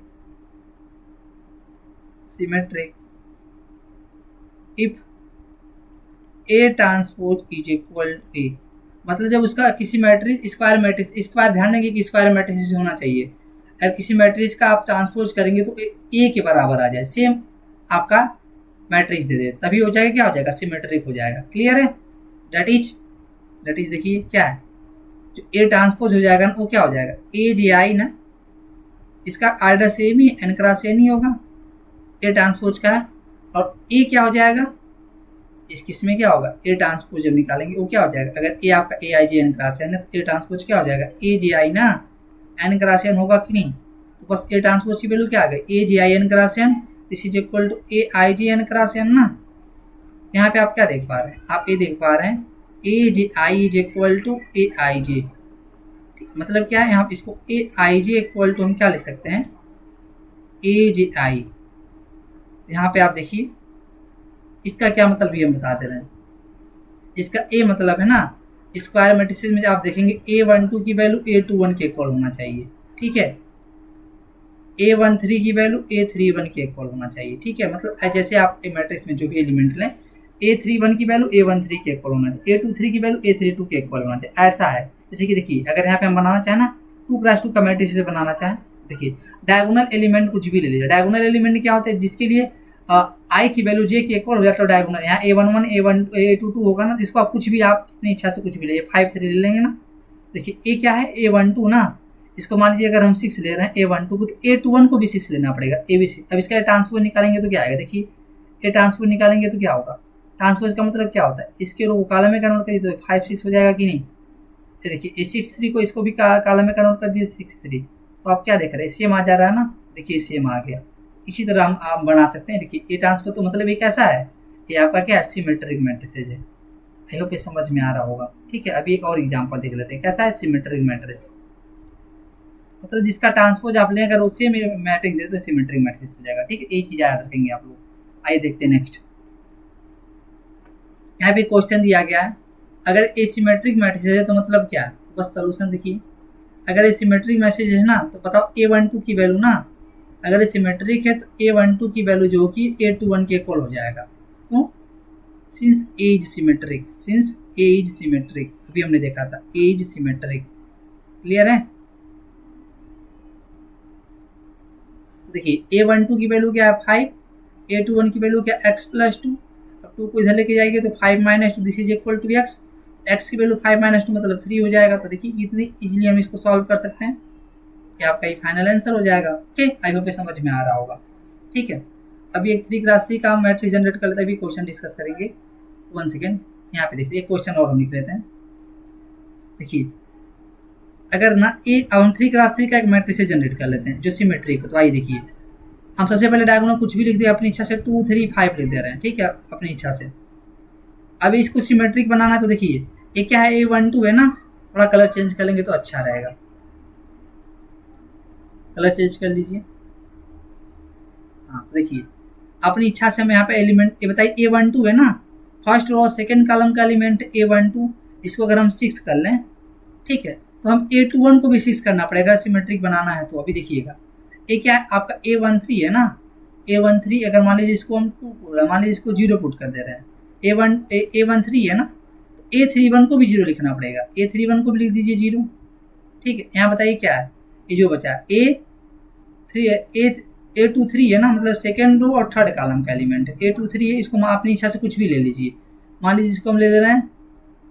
symmetric if a transpose is equal to a। मतलब जब उसका किसी matrix square matrix, square ध्यान देंगे कि square matrix होना चाहिए, अगर किसी मैट्रिक्स का आप ट्रांसपोज करेंगे तो ए के बराबर आ जाए, सेम आपका मैट्रिक्स दे दे, तभी हो जाएगा क्या हो जाएगा, सिमेट्रिक हो जाएगा। क्लियर है? दैट इज देखिए क्या है, जो ए ट्रांसपोज हो जाएगा ना वो क्या हो जाएगा, ए जे आई ना, इसका आर्डर सेम ही एन क्रॉस एन ही होगा, ए ट्रांसपोज का है। और ए क्या हो जाएगा, इस किस में क्या होगा, ए ट्रांसपोज जब निकालेंगे वो क्या हो जाएगा, अगर ए आपका ए I J N cross N है तो ए ट्रांसपोज क्या हो जाएगा, ए जे आई ना एन क्रॉस एन होगा कि नहीं। तो बस ए ट्रांसपोज की वैल्यू क्या आ गई, A J I N cross N, this is equal to A I G N cross N ना। यहाँ पे आप क्या देख पा रहे हैं, आप ये देख पा रहे हैं ए J I is equal to A I जे। मतलब क्या है, यहाँ पे इसको ए आई जे इक्वल टू हम क्या लिख सकते हैं, ए जे आई। यहाँ पे आप देखिए इसका क्या मतलब भी हम बता दे रहे हैं, इसका ए मतलब है ना, स्क्वायर मैट्रिसेस में आप देखेंगे A12 की वैल्यू A21 के इक्वल होना चाहिए। ठीक है, A13 की वैल्यू A31 के इक्वल होना चाहिए। ठीक है, मतलब जैसे आप मैट्रिक्स में जो भी एलिमेंट लें, A31 की वैल्यू A13 के इक्वल होना चाहिए, A23 की वैल्यू A32 के इक्वल होना चाहिए। ऐसा है, जैसे कि देखिए अगर यहाँ पे हम बनाना चाहें ना 2x2 का मैट्रिक्स से बनाना चाहें, देखिए डायगोनल एलिमेंट कुछ भी ले लीजिए। डायगोनल एलिमेंट क्या होता है, जिसके लिए आई की वैल्यू जे के इक्वल हो जाता है डायगोनल, यहाँ A11 A22 होगा ना, तो इसको आप कुछ भी आप अपनी इच्छा से कुछ भी ले, 5 3 ले लेंगे ना। देखिए ए क्या है, A12 ना, इसको मान लीजिए अगर हम 6 ले रहे हैं A12 को, तो A21 को भी 6 लेना पड़ेगा, ए भी 6। अब इसका ट्रांसपोज निकालेंगे तो क्या आएगा, देखिए ए ट्रांसपोज निकालेंगे तो क्या होगा, ट्रांसपोज का मतलब क्या होता है, इसके रो कॉलम में कन्वर्ट करिए तो 5 6 हो जाएगा कि नहीं। तो देखिए 6 3 को इसको भी कॉलम में कन्वर्ट कर दीजिए 6 3, तो आप क्या देख रहे हैं, सेम आ जा रहा है ना। देखिए सेम आ गया। इसी तरह हम आप बना सकते हैं। देखिए ए ट्रांसपोज तो मतलब ये कैसा है, ये आपका क्या है, सिमेट्रिक मैट्रिसेस है। आई होप ये समझ में आ रहा होगा। ठीक है, अभी एक और एग्जांपल देख लेते हैं, कैसा है सिमेट्रिक मैट्रिक्स, मतलब जिसका ट्रांसपोज आप लें अगर उसी में मैट्रिक्स दे तो सिमेट्रिक मैट्रिक्स हो जाएगा। ठीक है, ये चीज़ याद रखेंगे आप लोग। आइए देखते हैं नेक्स्ट। यहाँ पे क्वेश्चन दिया गया है, अगर एसिमेट्रिक मैट्रिक्स है तो मतलब क्या है, बस सोल्यूशन देखिए। अगर एसिमेट्रिक मैट्रिक्स है ना तो बताओ A12 की वैल्यू ना, अगर सिमेट्रिक है तो A12 की वैल्यू जो कि A21 के इक्वल हो जाएगा। क्यों, since A is symmetric, since A is symmetric, अभी हमने देखा था ए इज सिमेट्रिक। क्लियर है? देखिए A12 की वैल्यू क्या है 5, A21 की वैल्यू क्या x + 2, अब 2 को इधर लेके जाएंगे तो 5 - 2 this is equal to x की वैल्यू 5 - 2 मतलब 3 हो जाएगा। तो देखिए कितनी इजीली हम इसको सॉल्व कर सकते हैं, ये आपका ये फाइनल आंसर हो जाएगा। ओके, आई होप ये समझ में आ रहा होगा। ठीक है, अभी एक 3x3 का मैट्रिक्स जनरेट कर लेते हैं, अभी क्वेश्चन डिस्कस करेंगे। 1 सेकेंड, यहाँ पे देखिए एक क्वेश्चन और हम लिख लेते हैं। देखिए अगर ना अब हम 3x3 का एक मैट्रिक्स जनरेट कर लेते हैं जो सिमेट्रिक हो, तो आइए देखिए हम सबसे पहले डायगोनल कुछ भी लिख दिए अपनी इच्छा से, 2 3 5 लिख दे रहे हैं। ठीक है, अपनी इच्छा से। अब इसको सिमेट्रिक बनाना है तो देखिए ये क्या है, A12 है ना, थोड़ा कलर चेंज कर लेंगे तो अच्छा रहेगा। कलर चेंज कर लीजिए। हाँ देखिए अपनी इच्छा से हम यहाँ पे एलिमेंट ये बताइए A12 है ना, फर्स्ट रो सेकंड कॉलम का एलिमेंट A12, इसको अगर हम 6 कर लें, ठीक है, तो हम A21 को भी 6 करना पड़ेगा सिमेट्रिक बनाना है। तो अभी देखिएगा ये क्या है आपका A13 है ना, A13 अगर मान लीजिए इसको हम 2 पुट, मान लीजिए इसको 0 पुट कर दे रहे हैं, A13 है ना, तो A31 को भी 0 लिखना पड़ेगा, A31 को भी लिख दीजिए 0। ठीक है, यहाँ बताइए क्या है, ये जो बचा A23 है ना, मतलब सेकेंड रो और थर्ड कॉलम का एलिमेंट है, A23 है, इसको हम अपनी इच्छा से कुछ भी ले लीजिए, मान लीजिए इसको हम ले ले रहे हैं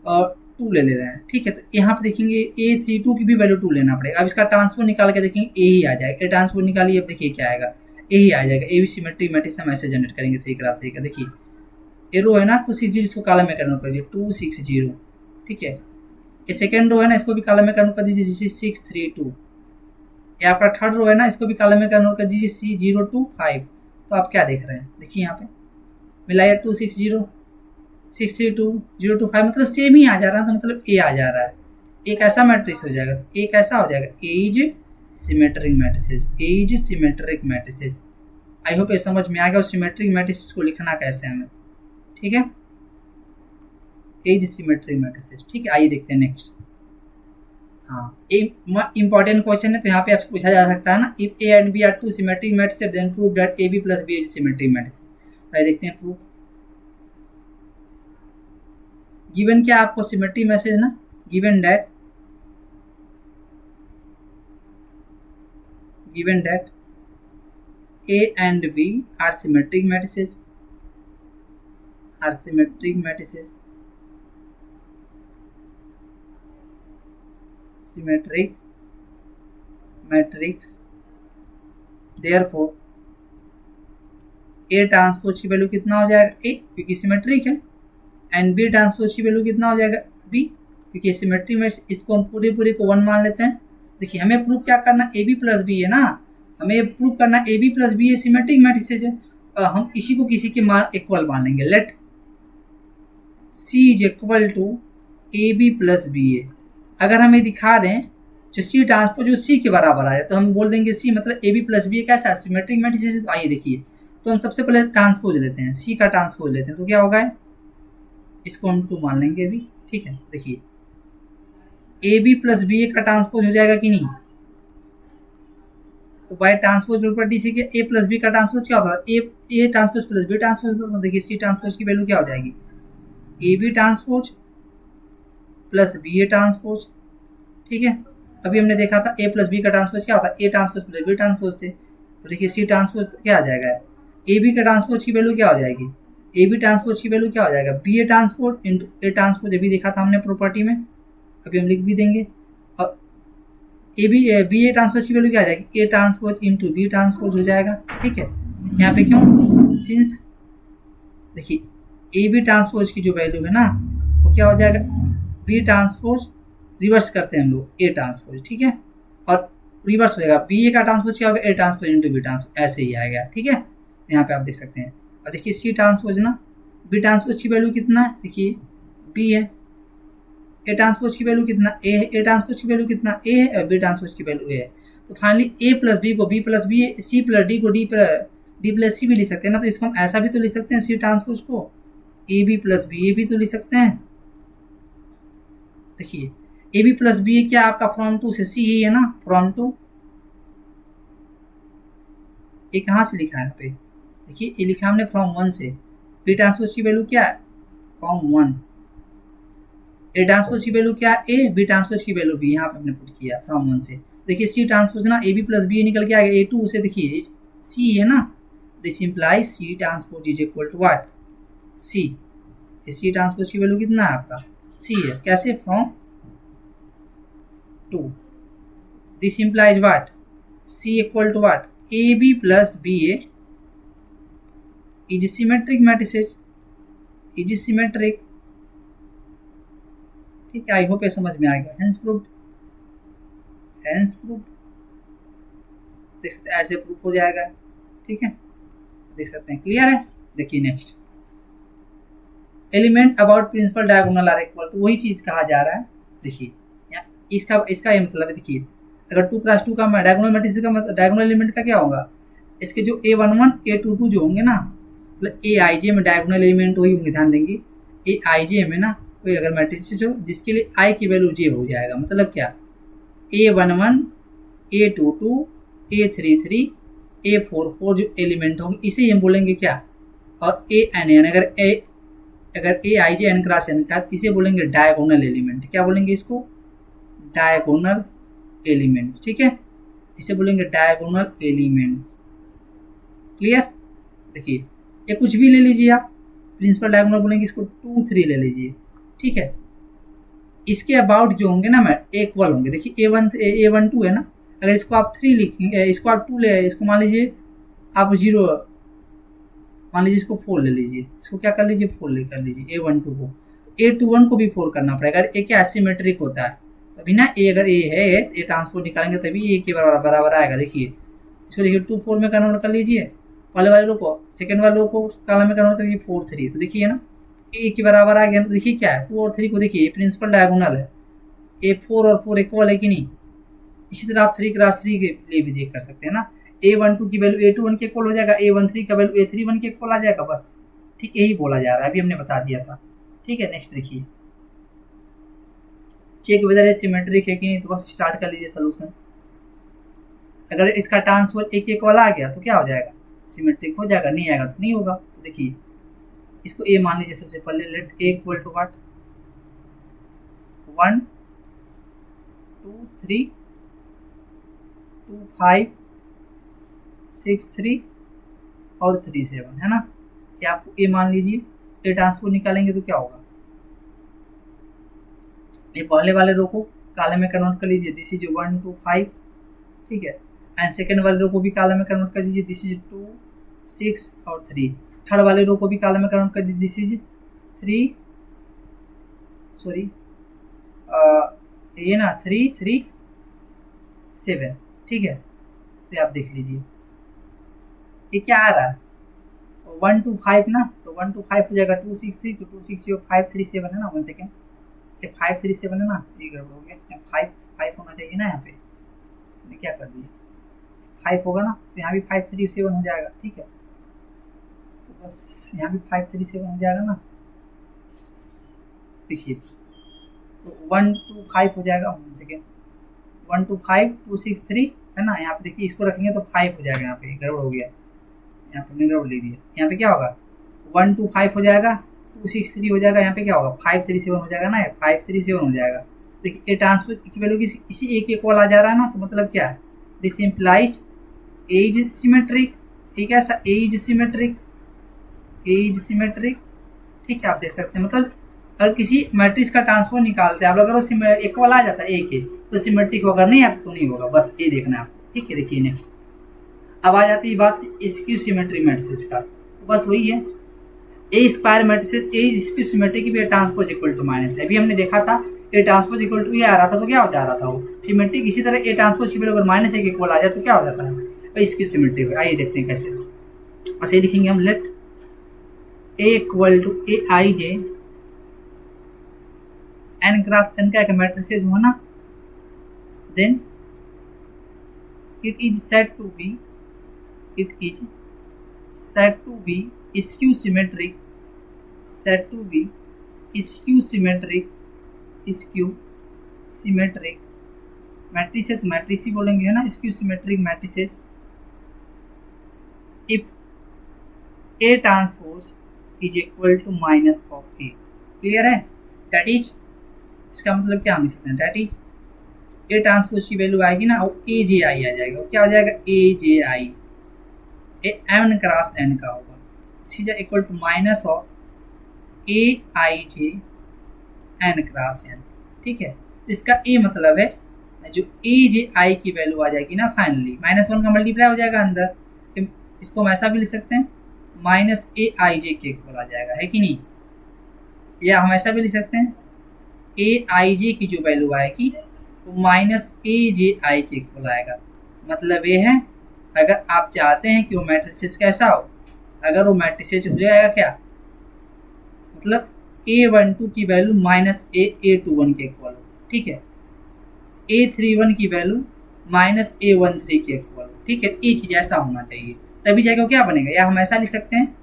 और 2 ले ले रहे हैं। ठीक है, तो यहाँ पे देखेंगे A32 की भी वैल्यू 2 लेना पड़ेगा। अब इसका ट्रांसपोज निकाल के देखेंगे ए ही आ जाएगा, ए ट्रांसपोज निकालिए, अब देखिए क्या आएगा, ए ही आ जाएगा। ए भी सिमेट्रिक मैट्रिक्स हम ऐसे जनरेट करेंगे 3x3 का। देखिए ए रो है ना 260, इसको कॉलम में कन्वर्ट कर दीजिए 260। ठीक है, ये सेकेंड रो है ना, इसको भी कॉलम में कन्वर्ट कर दीजिए जैसे 632। ये आपका थर्ड रो है ना, इसको भी कॉलम में कन्वर्ट कर दीजिए C025। तो आप क्या देख रहे हैं, देखिए यहाँ पे मिलाइए 260 632 025, मतलब सेम ही आ जा रहा है, तो मतलब ए आ जा रहा है। एक ऐसा मैट्रिक्स हो जाएगा, एक ऐसा हो जाएगा, A is symmetric matrices, A is symmetric matrices. I hope ये समझ में आ गया, और सिमेट्रिक मैट्रिसेस को लिखना कैसे हमें। ठीक है, ए इज सिमेट्रिक मैट्रिसेस। ठीक है, आइए देखते हैं नेक्स्ट। हाँ, इंपॉर्टेंट क्वेश्चन है, तो यहाँ पे आपसे पूछा जा सकता है ना, if A and B are two symmetric matrices then prove that A B plus B is symmetric matrices. आइए देखते हैं प्रूफ। गिवन क्या आपको सिमेट्री मैसेज ना, given that A and B are symmetric matrices, symmetric matrix, therefore A transpose की value कितना हो जाएगा, A क्योंकि सिमेट्रिक है, एंड B ट्रांसपोज की वैल्यू कितना हो जाएगा, B क्योंकि सिमेट्रिक में इसको हम पूरे को 1 मान लेते हैं। देखिए हमें प्रूफ क्या करना, ए बी प्लस बी है ना, हमें प्रूफ करना A B plus B A symmetric matrices है। हम इसी को किसी के मान इक्वल मान लेंगे, let C is equal to A B plus B A. अगर हमें दिखा दें जो सी ट्रांसपोज जो सी के बराबर आ जाए, तो हम बोल देंगे सी मतलब ए बी प्लस बी ए कैसा सिमेट्रिक मैट्रिसेस है। तो आइए देखिए, तो हम सबसे पहले ट्रांसपोज लेते हैं, सी का ट्रांसपोज लेते हैं, तो क्या होगा, इसको हम 2 मान लेंगे अभी। ठीक है, देखिए ए बी प्लस बी ए का ट्रांसपोज हो जाएगा कि नहीं, तो बाय ट्रांसपोज प्रॉपर्टी से ए प्लस बी का ट्रांसपोज क्या होता है, A transpose plus B transpose. तो देखिए सी ट्रांसपोज की वैल्यू क्या हो जाएगी, A B transpose plus B A transpose. ठीक है, अभी हमने देखा था ए प्लस बी का ट्रांसपोज क्या होता है, A transpose plus B transpose से। तो देखिए सी ट्रांसपोज क्या आ जाएगा, ए बी का ट्रांसपोज की वैल्यू क्या हो जाएगी, ए बी ट्रांसपोज की वैल्यू क्या हो जाएगा, B A transpose into A transpose. अभी देखा था हमने प्रॉपर्टी में, अभी हम लिख भी देंगे। और बी ए ट्रांसपोज की वैल्यू क्या आ जाएगी, A transpose into B transpose हो जाएगा। ठीक है, यहाँ पे क्यों, सिंस देखिए ए बी ट्रांसपोज की जो वैल्यू है ना वो क्या हो जाएगा, बी ट्रांसपोज रिवर्स करते हैं हम लोग ए ट्रांसपोज। ठीक है, और रिवर्स हो जाएगा, बी ए का ट्रांसपोज क्या होगा, A transpose into B transpose, ऐसे ही आएगा। ठीक है, यहाँ पे आप देख सकते हैं। और देखिए सी ट्रांसपोज ना, बी ट्रांसपोज की वैल्यू कितना है, देखिए बी है, ए ट्रांसपोज की वैल्यू कितना ए है, ए ट्रांसपोज की वैल्यू कितना ए है, और बी ट्रांसपोज की वैल्यू ए है। तो फाइनली ए प्लस बी को B plus B, C plus D को डी प्लस सी भी लिख सकते हैं ना। तो इसको हम ऐसा भी तो लिख सकते हैं, सी ट्रांसपोज को ए बी प्लस बी ए भी तो लिख सकते हैं। देखिए ए बी प्लस बी ए क्या आपका फ्रॉम टू से सी ही है ना, फ्रॉम टू, ये कहाँ से लिखा है यहाँ पे, देखिए ये लिखा हमने फ्रॉम 1 से। बी ट्रांसपोज की वैल्यू क्या है, फ्रॉम 1। ए ट्रांसपोज की वैल्यू क्या है, ए, बी ट्रांसपोज की वैल्यू बी, यहाँ पे हमने पुट किया फ्रॉम 1 से। देखिए सी ट्रांसपोज ना ए बी प्लस बी ए निकल के आ गया, ए टू से देखिए सी है ना, this implies C transpose is equal to what, C. C transpose की वैल्यू कितना है आपका, सी है, कैसे, from 2। This implies what, C equal to what, A B plus B A is symmetric matrices, is symmetric. ठीक है, आई hope ये समझ में आ गया। हेंस प्रूव्ड, हेंस प्रूव्ड, देख सकते हैं ऐसे प्रूफ हो जाएगा। ठीक है, देख सकते हैं, क्लियर है। देखिए next, element about principal diagonal are equal, तो वही चीज कहा जा रहा है। देखिए इसका ये मतलब है, देखिए अगर 2+2 का डायगोनल मैट्रिक्स का मतलब डायगोनल एलिमेंट का क्या होगा, इसके जो A11 A22 जो होंगे ना, मतलब ए आई जे में डायगोनल एलिमेंट वही होंगे, ध्यान देंगे। ए आई जे में ना कोई अगर मैट्रिक्स हो जिसके लिए आई की वैल्यू जे हो जाएगा, मतलब क्या, A11 A22 A33 A4 जो एलिमेंट होंगे इसे हम बोलेंगे क्या, और ANN अगर AIJ N क्रॉस N का इसे बोलेंगे डायगोनल एलिमेंट। क्या बोलेंगे इसको, डायगोनल एलिमेंट्स। ठीक है, इसे बोलेंगे डायगोनल एलिमेंट्स। क्लियर। देखिए ये कुछ भी ले लीजिए आप, प्रिंसिपल डायगोनल बोलेंगे इसको 2 3 ले लीजिए। ठीक है, इसके अबाउट जो होंगे ना मैं इक्वल होंगे। देखिए A12 है ना, अगर इसको आप 3 लिखेंगे, इसको आप 2 ले, इसको मान लीजिए आप 0, मान लीजिए इसको 4 ले लीजिए, इसको क्या कर लीजिए 4 ले कर लीजिए A12 को। A21 को भी 4 करना पड़ेगा। अगर A क्या एसिमेट्रिक होता है तभी ना, A अगर A है A ट्रांसपोर्ट निकालेंगे तभी A के बराबर आएगा। देखिए इसको देखिए 2 4 में कन्वर्ट कर लीजिए पहले वाले रो को, सेकंड वाले रो को कॉलम में कन्वर्ट करिए 4 3, तो देखिए ना A के बराबर आ गया। तो देखिए क्या है 2 और 3 को देखिए प्रिंसिपल डायगोनल है, A4 और 4 इक्वल है कि नहीं। इसी तरह आप 3 क्रॉस 3 के लिए भी चेक कर सकते हैं ना, A12 की वैल्यू A21 के इक्वल हो जाएगा, A13 का वैल्यू A31 के इक्वल आ जाएगा। बस ठीक यही बोला जा रहा है, अभी हमने बता दिया था। ठीक है, नेक्स्ट देखिए चेक वेदर सिमेट्रिक है कि नहीं, तो बस स्टार्ट कर लीजिए सोल्यूशन। अगर इसका ट्रांसफर एक इक्वल आ गया तो क्या हो जाएगा, सिमेट्रिक हो जाएगा, नहीं आएगा तो नहीं होगा। तो देखिए इसको A मान लीजिए सबसे पहले, let A equal to what 1 2 3 2 5 6 3 और 3 7 है ना। ये आपको A मान लीजिए, A ट्रांसपोर्ट निकालेंगे तो क्या होगा, ये पहले वाले रो को कॉलम में कन्वर्ट कर लीजिए, दिस इज 1 2 5। ठीक है, एंड सेकंड वाले रो को भी कॉलम में कन्वर्ट कर दीजिए, दिस इज 2 6 और 3। थर्ड वाले रो को भी कॉलम में कन्वर्ट कर दीजिए, दिस इज 3 सॉरी ये ना 3 3 7। ठीक है, तो आप देख लीजिए ये क्या आ रहा है 1 2 5 ना, तो 1 2 5 हो जाएगा 2 6 3, तो 2 6 0 5 3 7 है ना। 1 सेकेंड, ये 5 3 7 है ना, ये गड़बड़ हो गया, 5 5 होना चाहिए ना यहाँ पे, मैंने क्या कर दिया 5 होगा ना, तो यहाँ भी 5 3 7 हो जाएगा। ठीक है, तो बस यहाँ भी 5 3 7 हो जाएगा ना। देखिए तो 1 2 5 हो जाएगा। 1 सेकेंड, 1 2 5 2 6 3 है ना, यहाँ पे देखिए इसको रखेंगे तो 5 हो जाएगा, यहाँ पे गड़बड़ हो गया, यहाँ पे मैंने गड़बड़ ले दिया। यहाँ पे क्या होगा 1 2 5 हो जाएगा, 2 6 3 हो जाएगा, यहाँ पे क्या होगा 5 3 7 हो जाएगा ना, 5 3 7 हो जाएगा। देखिए ये ट्रांसपोज की वैल्यू इसी एक इक्वल आ जा रहा है ना, तो मतलब क्या है, this implies A is symmetric. ठीक है, ऐसा A is symmetric, A is symmetric. ठीक है, आप देख सकते हैं, मतलब अगर किसी मैट्रिक्स का ट्रांसपोज निकालते हैं आप, अगर वो इक्वल आ जाता है A के तो सिमेट्रिक होगा, नहीं आता तो नहीं होगा, बस ये देखना है आपको। ठीक है, देखिए नेक्स्ट अब आ जाती है बात इसकी सिमेट्री मैट्रिक्स का, तो बस वही है ए स्क्वायर मैट्रिक्स ए इसकी सिमेट्री की भी ट्रांसपोज इक्वल टू माइनस है। अभी हमने देखा था ए ट्रांसपोज इक्वल टू ये आ रहा था तो क्या हो जा रहा था वो सिमेट्रिक। इसी तरह ए ट्रांसपोज की वैल्यू अगर माइनस एक इक्वल आ जाए तो क्या हो जाता है, तो इसकी सिमेट्री। आइए देखते हैं कैसे, बस ये लिखेंगे हम, let A equal to A I J N cross N का एक मैट्रिक्स हो ना, then it is said to be skew symmetric, matrices, तो मैट्रिस ही बोलेंगे है ना, skew symmetric matrices if A transpose is equal to minus of A। Clear है, दैट इज इसका मतलब क्या हम लिख सकते हैं, दैट इज ए ट्रांसपोज की वैल्यू आएगी ना, और ए जे आई आ जाएगा, क्या हो जाएगा A J I, A N cross N का होगा, सीधा equal to minus of A I J N cross N. ठीक है, इसका ए मतलब है जो ए जे आई की वैल्यू आ जाएगी ना फाइनली, -1 का मल्टीप्लाई हो जाएगा अंदर, इसको हम ऐसा भी लिख सकते हैं माइनस ए आई जे के इक्वल आ जाएगा, है कि नहीं। या हम ऐसा भी लिख सकते हैं ए आई जे की जो वैल्यू आएगी माइनस ए जे आई के इक्वल आएगा। मतलब ये है अगर आप चाहते हैं कि वो मैट्रिसेस कैसा हो, अगर वो मैट्रिसेस हो जाएगा क्या, मतलब A12 की वैल्यू माइनस A21 के इक्वल हो। ठीक है, A31 की वैल्यू माइनस A13 के इक्वल हो। ठीक है, ये चीज़ ऐसा होना चाहिए, तभी जाएगा क्या बनेगा। या हम ऐसा लिख सकते हैं,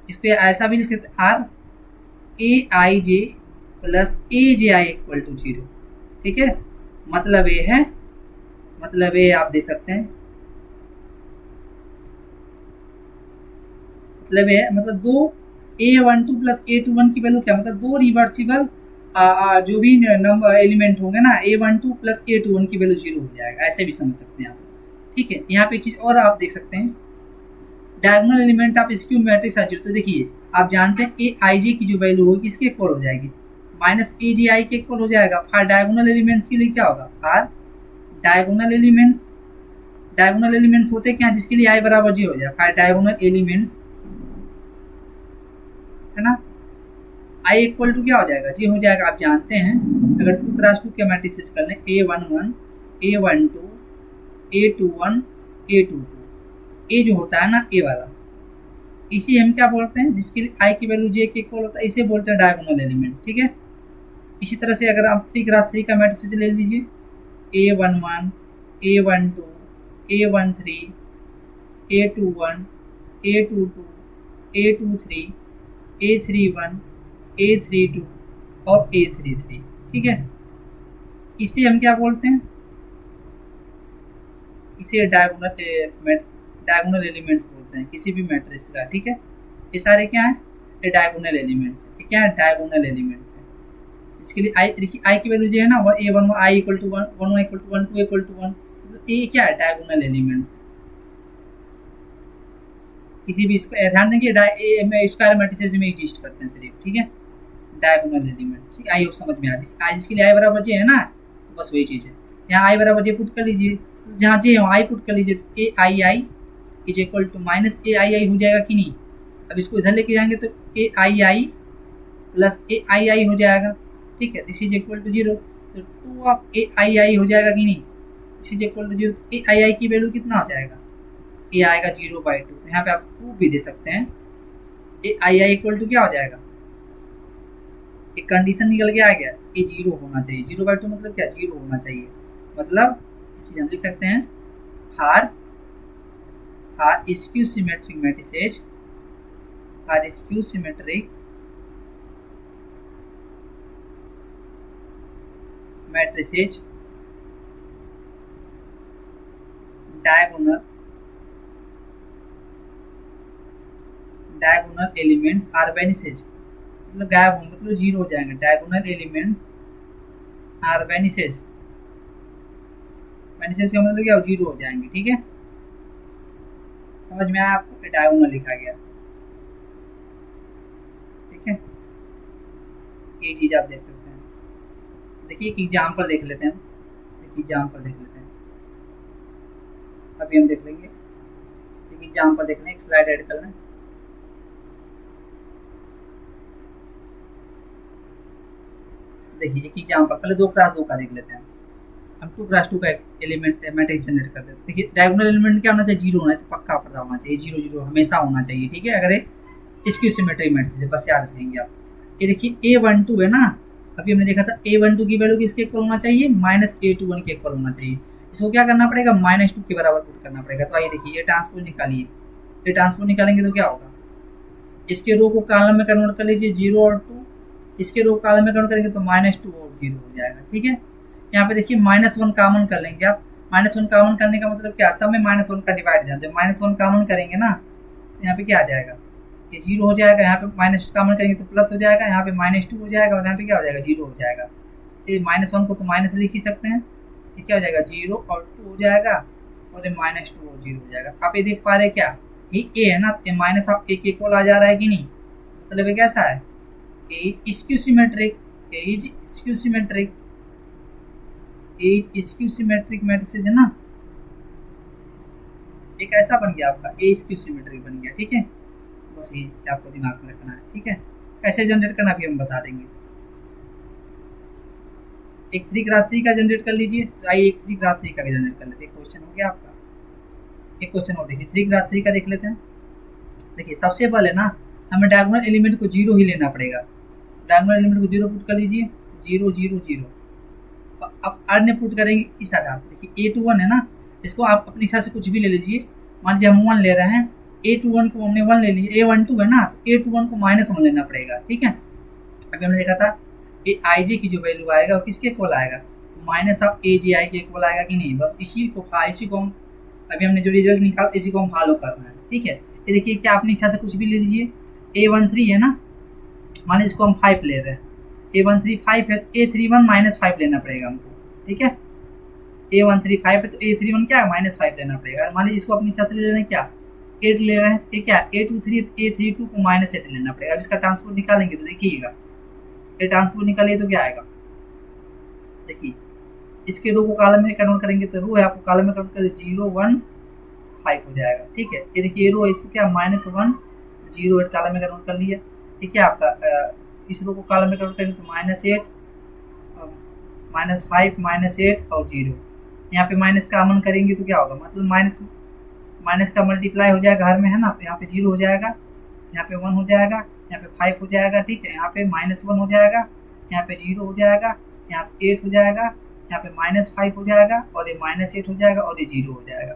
इसको ऐसा भी लिख सकते हैं or A I J plus A J I equal to 0। ठीक है, मतलब ये है, मतलब ये आप देख सकते हैं मतलब है, मतलब दो A12 प्लस A21 की वैल्यू क्या, मतलब दो रिवर्सिबल जो भी नंबर एलिमेंट होंगे ना, A12 प्लस A21 की वैल्यू 0 हो जाएगा, ऐसे भी समझ सकते हैं आप। ठीक है, यहाँ पे एक चीज़ और आप देख सकते हैं, diagonal element of skew matrix are zero. तो देखिए आप जानते हैं ए आई जे की जो वैल्यू होगी किसके इक्वल हो जाएगी, माइनस ए जी आई के इक्वल हो जाएगा। फॉर डायगोनल एलिमेंट्स के लिए क्या होगा, for diagonal elements, diagonal elements होते क्या, जिसके लिए आई बराबर जी हो जाए, फॉर डायगोनल एलिमेंट्स, है ना, आई इक्वल टू क्या हो जाएगा, जी हो जाएगा। आप जानते हैं अगर 2x2 के मैट्रिसेस कर लें, A11 A12 A21 A22, ए जो होता है ना ए वाला, इसी हम क्या बोलते हैं, जिसके लिए आई की वैल्यू जे के इक्वल होता है, इसे बोलते हैं डायगोनल एलिमेंट। ठीक है, इसी तरह से अगर आप 3x3 का मैट्रिक्स ले लीजिए, A11 A12 A13 A21 A22 A23 A31 A32 और A33। ठीक है, इसे हम क्या बोलते हैं, इसे डायगोनल एलिमेंट्स बोलते हैं किसी भी मैट्रिक्स का। ठीक है, ये सारे क्या है, ये डायगोनल एलिमेंट्स है। क्या है, डायगोनल एलिमेंट्स है। इसके लिए आई, देखिए आई की वैल्यू जो है ना, A1 I equal to 1 1 equal to 1 2 equal to 1, तो ये क्या है, डायगोनल एलिमेंट्स। किसी भी इसको ध्यान देंगे, स्क्वायर मैट्रिसेस में एग्जिस्ट करते हैं सिर्फ। ठीक है, डायगोनल एलिमेंट। ठीक है, आई होप समझ में आती है। आज इसके लिए आई बराबर जे है ना, तो बस वही चीज़ है, यहाँ आई बराबर जे पुट कर लीजिए, जहाँ जे वहाँ आई पुट कर लीजिए, तो ए I I is equal to minus A I I हो जाएगा कि नहीं। अब इसको इधर लेके जाएंगे तो ए I I plus A I I हो जाएगा। ठीक है, this is equal to zero, तो two of A I I हो जाएगा कि नहीं, this is equal to zero. A I I की वैल्यू कितना हो जाएगा, ए आएगा 0/2। तो यहाँ पे आप प्रूफ भी दे सकते हैं, ए आई आई इक्वल टू क्या हो जाएगा, एक कंडीशन निकल के आ गया, ए 0 होना चाहिए। 0/2 मतलब क्या, 0 होना चाहिए। मतलब चीज़ हम लिख सकते हैं, for skew symmetric matrices, for skew symmetric matrices diagonal elements are vanishes, मतलब गायब होंगे, मतलब 0 हो जाएंगे। Diagonal elements are vanishes, vanishes का मतलब क्या हो, 0 हो जाएंगे। ठीक है, समझ में आया आपको, डायगोनल लिखा गया। ठीक है, ये चीज़ आप देख सकते हैं। देखिए एक एग्जाम्पल देख लेते हैं हम, एक एग्जाम्पल देख लेते हैं, अभी हम देख लेंगे एक एग्जाम्पल देख लें, एक स्लाइड ऐड कर लें। देखिए एक एग्जाम्पल, पहले 2x2 का देख लेते हैं हम। 2x2 का एलिमेंट मैट्रिक्स जनरेट करते हैं। देखिए डायगोनल एलिमेंट क्या होना चाहिए, 0 होना है, तो पक्का पता होना चाहिए, 0 0 हमेशा होना चाहिए। ठीक है, अगर इसकी सिमेट्रिक मैट्रिक्स है, बस याद रखेंगे आप। ये देखिए A12 है ना, अभी हमने देखा था A12 की वैल्यू किसके इक्वल होना चाहिए, माइनस A21 के इक्वल होना चाहिए। इसको क्या करना पड़ेगा, -2 के बराबर पुट करना पड़ेगा। तो आइए देखिए, ये ट्रांसपोज निकालिए, ये ट्रांसपोज निकालेंगे तो क्या होगा, इसके रो को कॉलम में कन्वर्ट कर लीजिए, 0 और 2, इसके रो कॉलम में कन्वर्ट करेंगे तो -2 और 0 हो जाएगा। ठीक है, यहाँ पे देखिए -1 कॉमन कर लेंगे आप। -1 कॉमन करने का मतलब क्या, सब में -1 का डिवाइड जानते हैं, -1 कॉमन करेंगे ना, यहाँ पे क्या आ जाएगा, ये 0 हो जाएगा। यहाँ पे माइनस कॉमन करेंगे तो प्लस हो जाएगा, यहाँ पे -2 हो जाएगा, और यहाँ पे क्या हो जाएगा, 0 हो जाएगा। ये -1 को तो माइनस लिख ही सकते हैं, ये क्या हो जाएगा, 0 और 2 हो जाएगा, और ये -2 और 0 हो जाएगा। आप ये देख पा रहे हैं क्या, ये ए है ना, ये माइनस आप ए के इक्वल आ जा रहा है कि नहीं, मतलब ये कैसा है, skew symmetric, skew symmetric, skew symmetric matrices है ना, एक ऐसा बन गया आपका, ए स्क्यू सिमेट्रिक बन गया। ठीक है, बस ये आपको दिमाग में रखना है। ठीक है, कैसे जनरेट करना भी हम बता देंगे। एक 3x3 का जनरेट कर लीजिए, तो आइए एक 3x3 का जनरेट कर लेते हैं। क्वेश्चन हो गया आपका, एक क्वेश्चन और देखिए, 3x3 का देख लेते हैं। देखिए सबसे पहले ना हमें डायगोनल एलिमेंट को 0 ही लेना पड़ेगा। डायगोनल एलिमेंट को 0 पुट कर लीजिए, 0 0 0। अब अन्य पुट करेंगे इस आधार पर। देखिए A21 है ना, इसको आप अपने हिसाब से कुछ भी ले लीजिए। मान लीजिए हम 1 ले रहे हैं, A21 को हमने 1 ले लीजिए, A12 है ना, तो A21 को -1 लेना पड़ेगा। ठीक है, अभी हमने देखा था ए आई जे की जो वैल्यू आएगा वो किसके इक्वल आएगा, माइनस ऑफ ए जी आई के इक्वल आएगा कि नहीं। बस इसी को हम अभी हमने जो रिजल्ट निकाला इसी को हम फॉलो करना है। ठीक है, ये देखिए क्या अपनी इच्छा से कुछ भी ले लीजिए, A13 है ना, मान लीजिए इसको हम 5 ले रहे हैं, A13 5 है तो A31 -5 लेना पड़ेगा हमको, ठीक है। A13 5 है तो A31 क्या है -5 लेना पड़ेगा। मान लीजिए इसको अपनी इच्छा से ले रहे हैं क्या 8 ले रहे हैं, ये क्या A23 तो A32 को -8 लेना पड़ेगा। अब इसका ट्रांसपोर्ट निकालेंगे तो देखिएगा, ये ट्रांसपोर्ट निकालिए तो क्या आएगा, देखिए इसके रो को कॉलम में कन्वर्ट करेंगे तो रो है आपको कॉलम में कन्वर्ट करें 0 1 5 हो जाएगा, ठीक है। ये देखिए ये रो है, इसको क्या -1 0 8 कॉलम में कन्वर्ट कर लिया, ठीक है। आपका इस रो को कॉलम में कन्वर्ट करेंगे तो -8 -5 -8 और 0, यहाँ पे माइनस का अमन करेंगे तो क्या होगा, मतलब माइनस का मल्टीप्लाई हो जाएगा हर में, है ना, तो यहाँ पे 0 हो जाएगा, यहाँ पे 1 हो जाएगा, यहाँ पे 5 हो जाएगा, ठीक है। यहाँ पे -1 हो जाएगा, यहाँ पे 0 हो जाएगा, यहाँ पे 8 हो जाएगा, यहाँ पे -5 हो जाएगा और ये -8 हो जाएगा और ये 0 हो जाएगा।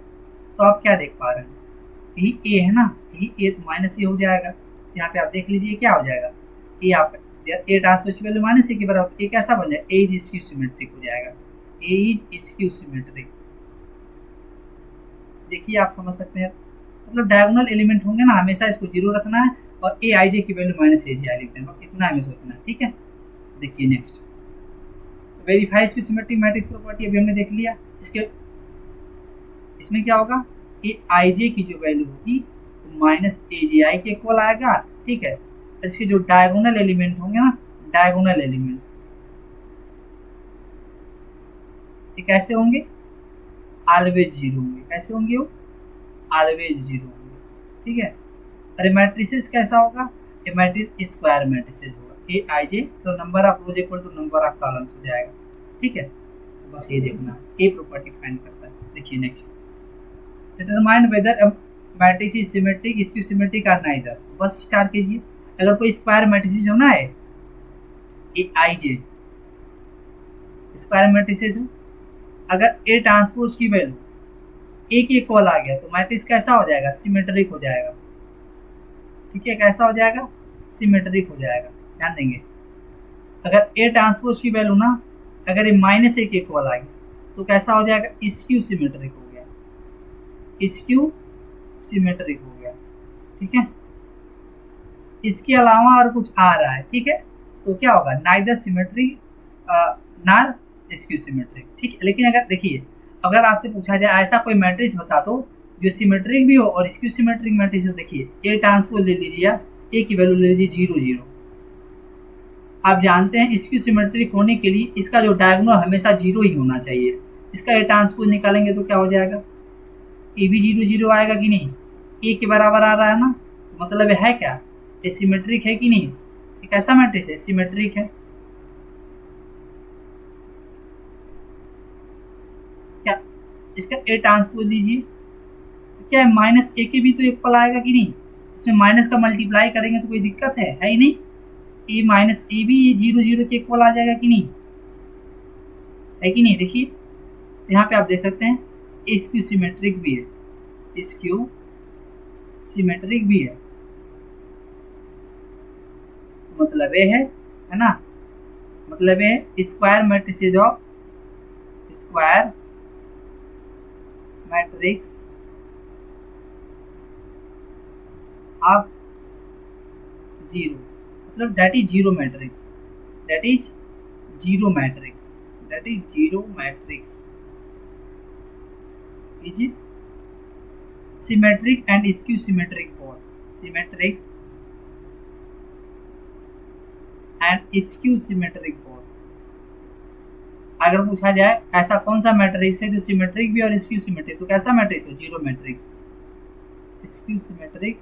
तो आप क्या देख पा रहे हैं, यही ए है ना, यही ए तो -ए हो जाएगा। यहाँ पे आप देख लीजिए क्या हो जाएगा, ए आप ए ट्रांसपोज की वैल्यू -ए के बराबर, ए कैसा बन जाएगा, ए इज स्क्यू सिमेट्रिक हो जाएगा, ए इज स्क्यू सिमेट्रिक। देखिए आप समझ सकते हैं, मतलब डायगोनल एलिमेंट होंगे ना हमेशा इसको 0 रखना है और ए आई जे की वैल्यू -AGI लिखते हैं, बस इतना हमें सोचना है, ठीक है। देखिए next verify skew symmetric matrix property अभी हमने देख लिया। इसमें क्या होगा, ए आई जे की जो वैल्यू होगी -AGI के इक्वल आएगा, ठीक है। और इसके जो डायगोनल एलिमेंट होंगे ना, डायगोनल एलिमेंट ये कैसे होंगे, ऑलवेज 0 होंगे, कैसे होंगे वो, ऑलवेज 0 होंगे, ठीक है। अरे मैट्रिसेस कैसा होगा, ये मैट्रिक्स स्क्वायर मैट्रिसेस होगा, ए आई जे तो number of rows equal to number of columns हो जाएगा, ठीक है। तो बस ये देखना है, ए प्रॉपर्टी फाइंड करता है। देखिए next, determine whether matrix is symmetric skew symmetric और नाइदर, बस स्टार्ट कीजिए। अगर कोई स्क्वायर मैट्रिसेस हो ना है, ए आई जे स्क्वायर मैट्रिसेस हो, अगर ए ट्रांसपोज की वैल्यू ए के इक्वल आ गया तो मैट्रिक्स कैसा हो जाएगा, सिमेट्रिक हो जाएगा, ठीक है। कैसा हो जाएगा, सिमेट्रिक हो जाएगा, ध्यान देंगे। अगर ए ट्रांसपोज की वैल्यू ना अगर ये -A के इक्वल आ गया तो कैसा हो जाएगा, स्क्यू सिमेट्रिक हो गया, स्क्यू सिमेट्रिक हो गया, ठीक है। इसके अलावा और कुछ आ रहा है, ठीक है, तो क्या होगा, नाइदर सिमेट्रिक नार स्क्यू सिमेट्रिक, ठीक है। लेकिन अगर देखिए, अगर आपसे पूछा जाए ऐसा कोई मैट्रिक्स बता दो जो सिमेट्रिक भी हो और स्क्यू सिमेट्रिक मैट्रिक्स हो, देखिए ए ट्रांसपोज ले लीजिए, या ए की वैल्यू ले लीजिए 0 0। आप जानते हैं स्क्यू सिमेट्रिक होने के लिए इसका जो डायगोनल हमेशा 0 ही होना चाहिए। इसका ए ट्रांसपोज निकालेंगे तो क्या हो जाएगा, ए भी 0 0 आएगा कि नहीं, ए के बराबर आ रहा है ना, तो मतलब है क्या, ये सिमेट्रिक है कि नहीं, ये कैसा मैट्रिक्स है, सिमेट्रिक है। क्या इसका ए ट्रांसपोज लीजिए तो क्या है, -A के भी तो इक्वल आएगा कि नहीं, इसमें माइनस का मल्टीप्लाई करेंगे तो कोई दिक्कत है ही नहीं, ए -A भी 0 0 के इक्वल आ जाएगा कि नहीं, है कि नहीं। देखिए यहाँ पे आप देख सकते हैं स्क्यू सिमेट्रिक भी है, स्क्यू सिमेट्रिक भी है, तो मतलब ये है ना, मतलब ये square matrices of square matrix of 0, मतलब that is 0 matrix, that is 0 matrix, that is 0 matrix is symmetric and skew symmetric both, symmetric and skew symmetric both. अगर पूछा जाए ऐसा कौन सा मैट्रिक्स है जो सिमेट्रिक भी और स्क्यू सिमेट्रिक, तो कैसा मैट्रिक्स हो, 0 मैट्रिक्स, स्क्यू सिमेट्रिक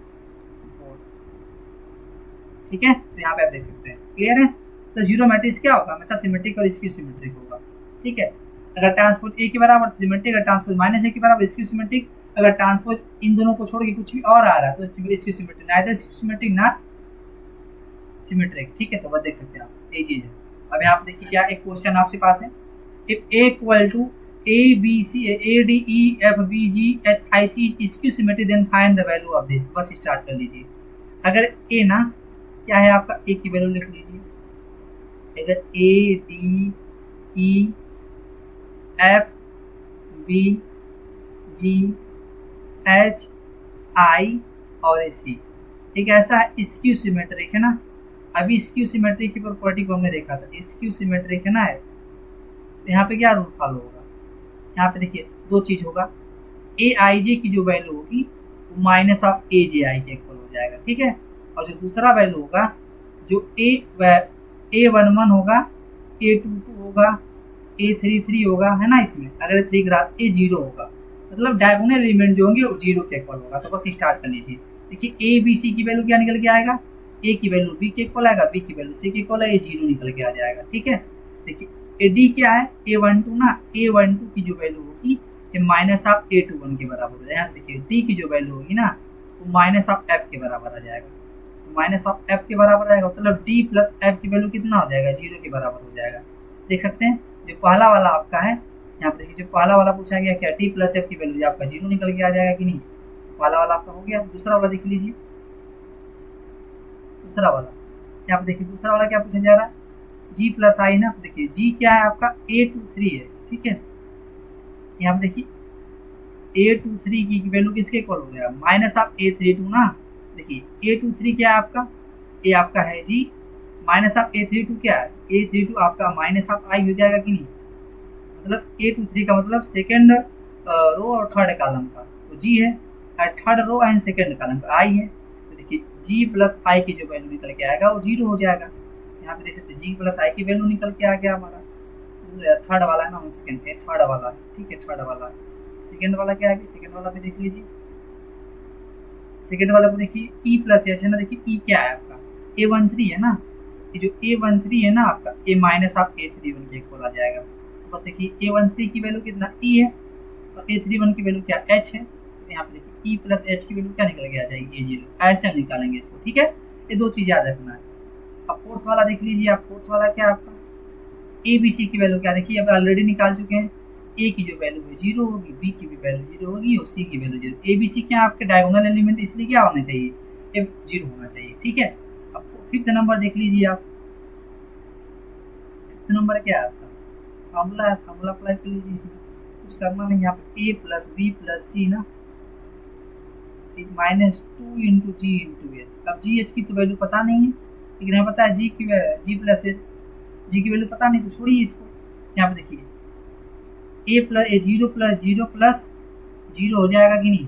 बोथ, ठीक है। तो यहाँ पे आप देख सकते हैं, क्लियर है। तो 0 मैट्रिक्स क्या होगा, हमेशा सिमेट्रिक और स्क्यू सिमेट्रिक होगा, ठीक है। अगर ट्रांसपोज ए के बराबर तो सिमेट्रिक, अगर ट्रांसपोज -A के बराबर स्क्यू सिमेट्रिक, अगर ट्रांसपोज इन दोनों को छोड़ के कुछ भी और आ रहा है तो skew symmetric, neither skew symmetric ना सिमेट्रिक, ठीक है। तो बस देख सकते हैं आप, ये चीज है। अब यहाँ पे देखिए क्या एक क्वेश्चन आपके पास है, if A equal to ABC ADE FBG HIC skew symmetric then find the value of this, बस स्टार्ट कर लीजिए। अगर A ना क्या है आपका, A की वैल्यू लिख लीजिए, अगर ADE FBG HIC और ये सी। एक ऐसा है स्क्यू सिमेट्रिक है ना। अभी स्क्यू सिमेट्रिक की प्रॉपर्टी को हमने देखा था, स्क्यू सिमेट्रिक है ना है। तो यहाँ पे क्या रूल फॉलो होगा, यहाँ पे देखिए दो चीज होगा, ए आई जे की जो वैल्यू होगी वो माइनस ऑफ ए जे आई के इक्वल हो जाएगा, ठीक है। और जो दूसरा वैल्यू होगा, जो ए वन वन होगा, ए टू टू होगा, ए थ्री थ्री होगा, है ना। इसमें अगर थ्री ग्राफ ए जीरो होगा, मतलब डायगोनल एलिमेंट जो होंगे वो जीरो के इक्वल होगा। तो बस स्टार्ट कर लीजिए। देखिए ए बी सी की वैल्यू क्या निकल के आएगा, ए की वैल्यू बी के इक्वल आएगा, बी की वैल्यू सी के इक्वल है, ए जीरो निकल के आ जाएगा, ठीक है। देखिए ए डी क्या है, ए वन टू ना, ए वन टू की जो वैल्यू होगी ये minus of A two one के बराबर हो जाएगा। देखिए डी की जो वैल्यू होगी ना वो माइनस ऑफ एफ के बराबर आ जाएगा। तो माइनस ऑफ एफ के बराबर आएगा, मतलब डी प्लस एफ की वैल्यू कितना हो जाएगा, जीरो के बराबर हो जाएगा। देख सकते हैं जो पहला वाला आपका है, यहाँ पे देखिए जो पहला वाला पूछा गया क्या, डी प्लस एफ की वैल्यू आपका जीरो निकल के आ जाएगा कि नहीं। पहला वाला आपका हो गया। दूसरा वाला देख लीजिए, दूसरा वाला यहाँ पे देखिए दूसरा वाला क्या पूछा जा रहा है, जी प्लस आई ना। तो देखिए जी क्या है आपका, ए टू थ्री है, ठीक है। यहाँ पे देखिए ए टू थ्री की वैल्यू किसके इक्वल हो गया, minus of A three two ना। देखिए ए टू थ्री क्या है आपका, ए आपका है G, minus of A three two क्या है, ए थ्री टू आपका माइनस ऑफ आई हो जाएगा कि नहीं। मतलब ए टू थ्री का मतलब सेकेंड रो और थर्ड कॉलम का तो जी है, third row and second column का आई है। तो देखिए जी प्लस आई की जो वैल्यू निकल के आएगा वो जीरो हो जाएगा। यहाँ पे देख सकते हैं जी प्लस आई की वैल्यू निकल के आ गया हमारा। थर्ड वाला है ना, सेकेंड है, थर्ड वाला है, ठीक है, थर्ड वाला है। सेकेंड वाला क्या है, सेकेंड वाला पे देख लीजिए, सेकेंड वाला पे देखिए ई प्लस एच है ना। देखिए ई क्या है आपका, ए वन थ्री है ना। ये जो ए वन थ्री है ना आपका, A minus of A three one के इक्वल आ जाएगा। तो बस देखिए ए वन थ्री की वैल्यू कितना ई है और ए थ्री वन की वैल्यू क्या एच है। तो यहाँ पे देखिए ई प्लस एच की वैल्यू क्या निकल के आ जाएगी, ए जीरो। ऐसे हम निकालेंगे इसको, ठीक है। ये दो चीज़ याद रखना है। अब फोर्थ वाला देख लीजिए आप, फोर्थ वाला क्या आपका, ए बी सी की वैल्यू क्या, देखिए अब ऑलरेडी निकाल चुके हैं। ए की जो वैल्यू है जीरो होगी, बी की भी वैल्यू जीरो होगी और सी की value zero. A B C क्या आपके डायगोनल एलिमेंट, इसलिए क्या होना चाहिए, ए जीरो होना चाहिए, ठीक है। अब फिफ्थ नंबर देख लीजिए आप, फिफ्थ नंबर क्या है आपका, फार्मूला है, फार्मूला अप्लाई कर लीजिए। इसमें कुछ करना नहीं, यहाँ पे ए प्लस बी प्लस सी ना, माइनस टू इंटू जी इंटू एच। अब जी एच की तो वैल्यू पता नहीं है, लेकिन हमें पता है जी प्लस एच, जी की वैल्यू पता नहीं तो छोड़िए इसको। यहाँ पे देखिए A plus A zero plus zero हो जाएगा कि नहीं,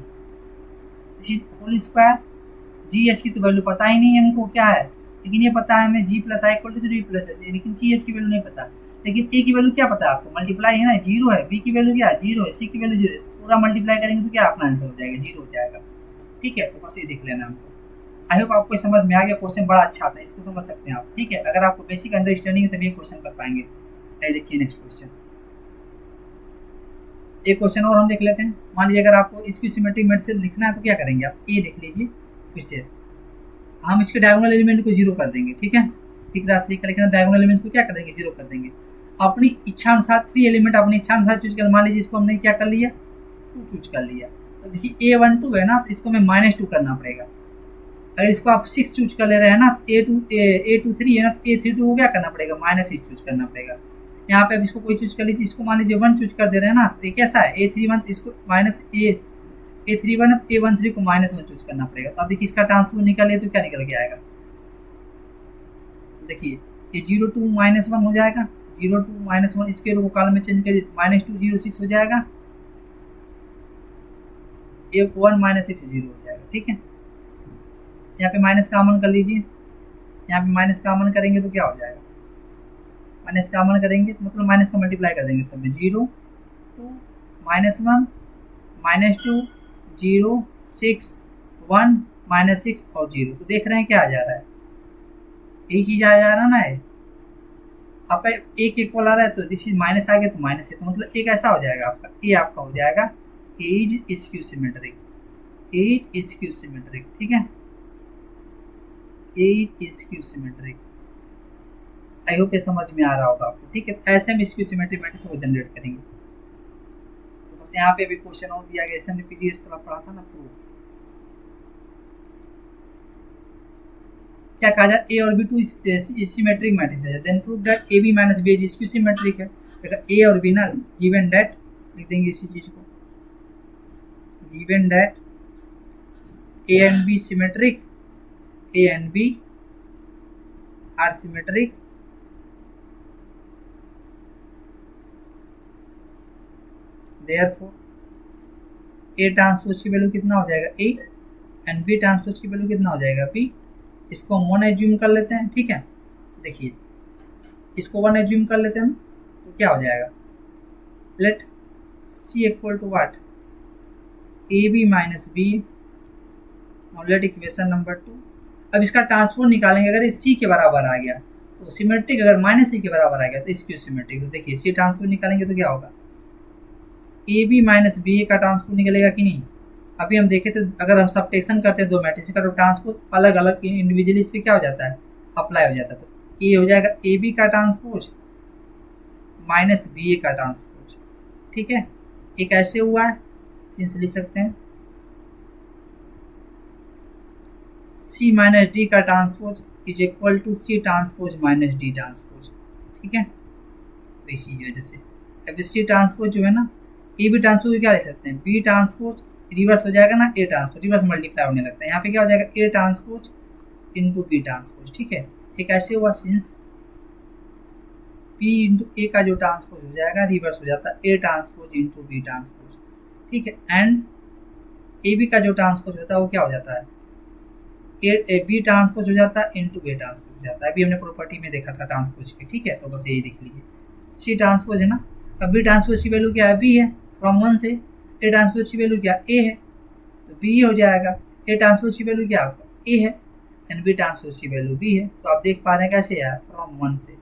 होल स्क्वायर। जी एच की तो वैल्यू पता ही नहीं है हमको क्या है, लेकिन ये पता है हमें G plus I equal to G plus H, लेकिन जी एच की वैल्यू नहीं पता। लेकिन ए की वैल्यू क्या पता है आपको, मल्टीप्लाई है ना, जीरो है। बी की वैल्यू क्या है, जीरो है। सी की वैल्यू जीरो, पूरा मल्टीप्लाई करेंगे तो क्या अपना आंसर हो जाएगा, जीरो हो जाएगा, ठीक है। तो बस ये देख लेना हमको। आई होप आपको समझ में आ गया। क्वेश्चन बड़ा अच्छा आता है, इसको समझ सकते हैं आप, ठीक है। अगर आपको बेसिक अंडरस्टैंडिंग है तभी ये क्वेश्चन कर पाएंगे। देखिए नेक्स्ट क्वेश्चन, एक क्वेश्चन और हम देख लेते हैं। मान लीजिए अगर आपको इसकी सिमेट्रिक मेथड से लिखना है तो क्या करेंगे आप, ए देख लीजिए फिर से, हम इसके डायगोनल एलिमेंट को जीरो कर देंगे, ठीक है। ठीक रास्ते का लिखना, डायगोनल एलिमेंट को क्या कर देंगे, जीरो कर देंगे। अपनी इच्छा अनुसार थ्री एलिमेंट अपनी इच्छा अनुसार चूज कर, मान लीजिए इसको हमने क्या कर लिया, टू चूज कर लिया। तो देखिए ए वन टू है ना, तो इसको हमें माइनस टू करना पड़ेगा। अगर इसको आप सिक्स चूज कर ले रहे हैं ना, ए टू थ्री है ना, तो ए थ्री टू को क्या करना पड़ेगा, माइनस सिक्स चूज करना पड़ेगा। यहाँ पे अब इसको कोई चूज कर लीजिए, इसको मान लीजिए वन चूज कर दे रहे हैं ना, तो ये कैसा है, ए थ्री वन, इसको माइनस ए थ्री वन है तो ए वन थ्री को माइनस वन चूज करना पड़ेगा। तो अब देखिए इसका ट्रांसपोज निकालिए तो क्या निकल के आएगा, देखिए ये जीरो टू माइनस वन हो जाएगा, जीरो टू माइनस वन, इसके रो कॉलम में चेंज करिए, माइनस टू जीरो सिक्स हो जाएगा, ए वन माइनस सिक्स जीरो हो जाएगा, ठीक है। यहाँ पे माइनस कॉमन कर लीजिए, यहाँ पे माइनस कॉमन करेंगे तो क्या हो जाएगा, माइनस कॉमन करेंगे तो मतलब माइनस का मल्टीप्लाई कर देंगे सब में, zero two minus one minus two zero six one minus six और जीरो। तो देख रहे हैं क्या आ जा रहा है, यही चीज़ आ जा रहा है ना। है आप एक इक्वल आ रहा है तो दिस इज माइनस आ गया तो माइनस है, तो मतलब एक ऐसा हो जाएगा आपका, ये आपका हो जाएगा as skew symmetric, as skew symmetric, ठीक है, as skew symmetric. I hope ये समझ में आ रहा होगा आपको, ठीक है। ऐसे हम स्क्यू सिमेट्रिक मैट्रिक्स को जनरेट करेंगे। तो बस यहाँ पे अभी क्वेश्चन और दिया गया, ऐसे हमने पीडीएफ थोड़ा पढ़ा था ना, प्रूफ क्या कहा जाए, ए और बी टू सिमेट्रिक मैट्रिक्स है, then prove that A B minus B is skew symmetric है। अगर ए और बी ना, गिवन दैट लिख देंगे इसी चीज को, given that A and B symmetric, A and B are symmetric, therefore A transpose की वैल्यू कितना हो जाएगा ए एंड बी ट्रांसपोज की वैल्यू कितना हो जाएगा बी। इसको हम 1 एज्यूम कर लेते हैं, ठीक है। देखिए इसको 1 एज्यूम कर लेते हैं ना, तो क्या हो जाएगा, let C equal to what, A B minus B, और लेट इक्वेशन नंबर 2। अब इसका ट्रांसपोज निकालेंगे, अगर ये सी के बराबर आ गया तो सिमेट्रिक, अगर माइनस सी के बराबर आ गया तो इसकी सिमेट्रिक। तो देखिए सी ट्रांसपोज निकालेंगे तो क्या होगा, ए बी माइनस बी ए का ट्रांसपोज निकलेगा कि नहीं। अभी हम देखे थे अगर हम सबट्रैक्शन करते हैं दो मैट्रिक्स का तो ट्रांसपोज अलग अलग इंडिविजुअली इस पर क्या हो जाता है, अप्लाई हो जाता है। तो ए हो जाएगा ए बी का ट्रांसपोज माइनस बी ए का ट्रांसपोज, ठीक है। एक ऐसे हुआ है, सिंस लिख सकते हैं सी माइनस डी का transpose is equal to C transpose minus D transpose, ठीक है। तो इसी वजह से अब सी ट्रांसपोज जो है ना, ए बी ट्रांसपोज क्या लिख सकते हैं, बी ट्रांसपोज रिवर्स हो जाएगा ना, ए ट्रांसपोज रिवर्स मल्टीप्लाई होने लगता है। यहाँ पे क्या हो जाएगा, A transpose into B transpose, ठीक है। एक ऐसे हुआ सिंस बी इंटू ए का जो ट्रांसपोज हो जाएगा रिवर्स हो जाता है A transpose into B transpose, ठीक है। एंड ए बी का जो ट्रांसपोज होता है वो क्या हो जाता है, ए बी ट्रांसपोज हो जाता है इंटू ए ट्रांसपोज हो जाता है। अभी हमने प्रॉपर्टी में देखा था ट्रांसपोज की, ठीक है। तो बस यही देख लीजिए, सी ट्रांसपोज है ना, अब बी ट्रांसपोज की वैल्यू क्या है, बी है फ्रॉम 1 से, ए ट्रांसपोज की वैल्यू क्या ए है तो बी हो जाएगा, ए ट्रांसपोज की वैल्यू क्या आपका ए है एंड बी ट्रांसपोज की वैल्यू बी है। तो आप देख पा रहे हैं कैसे है, फ्रॉम 1 से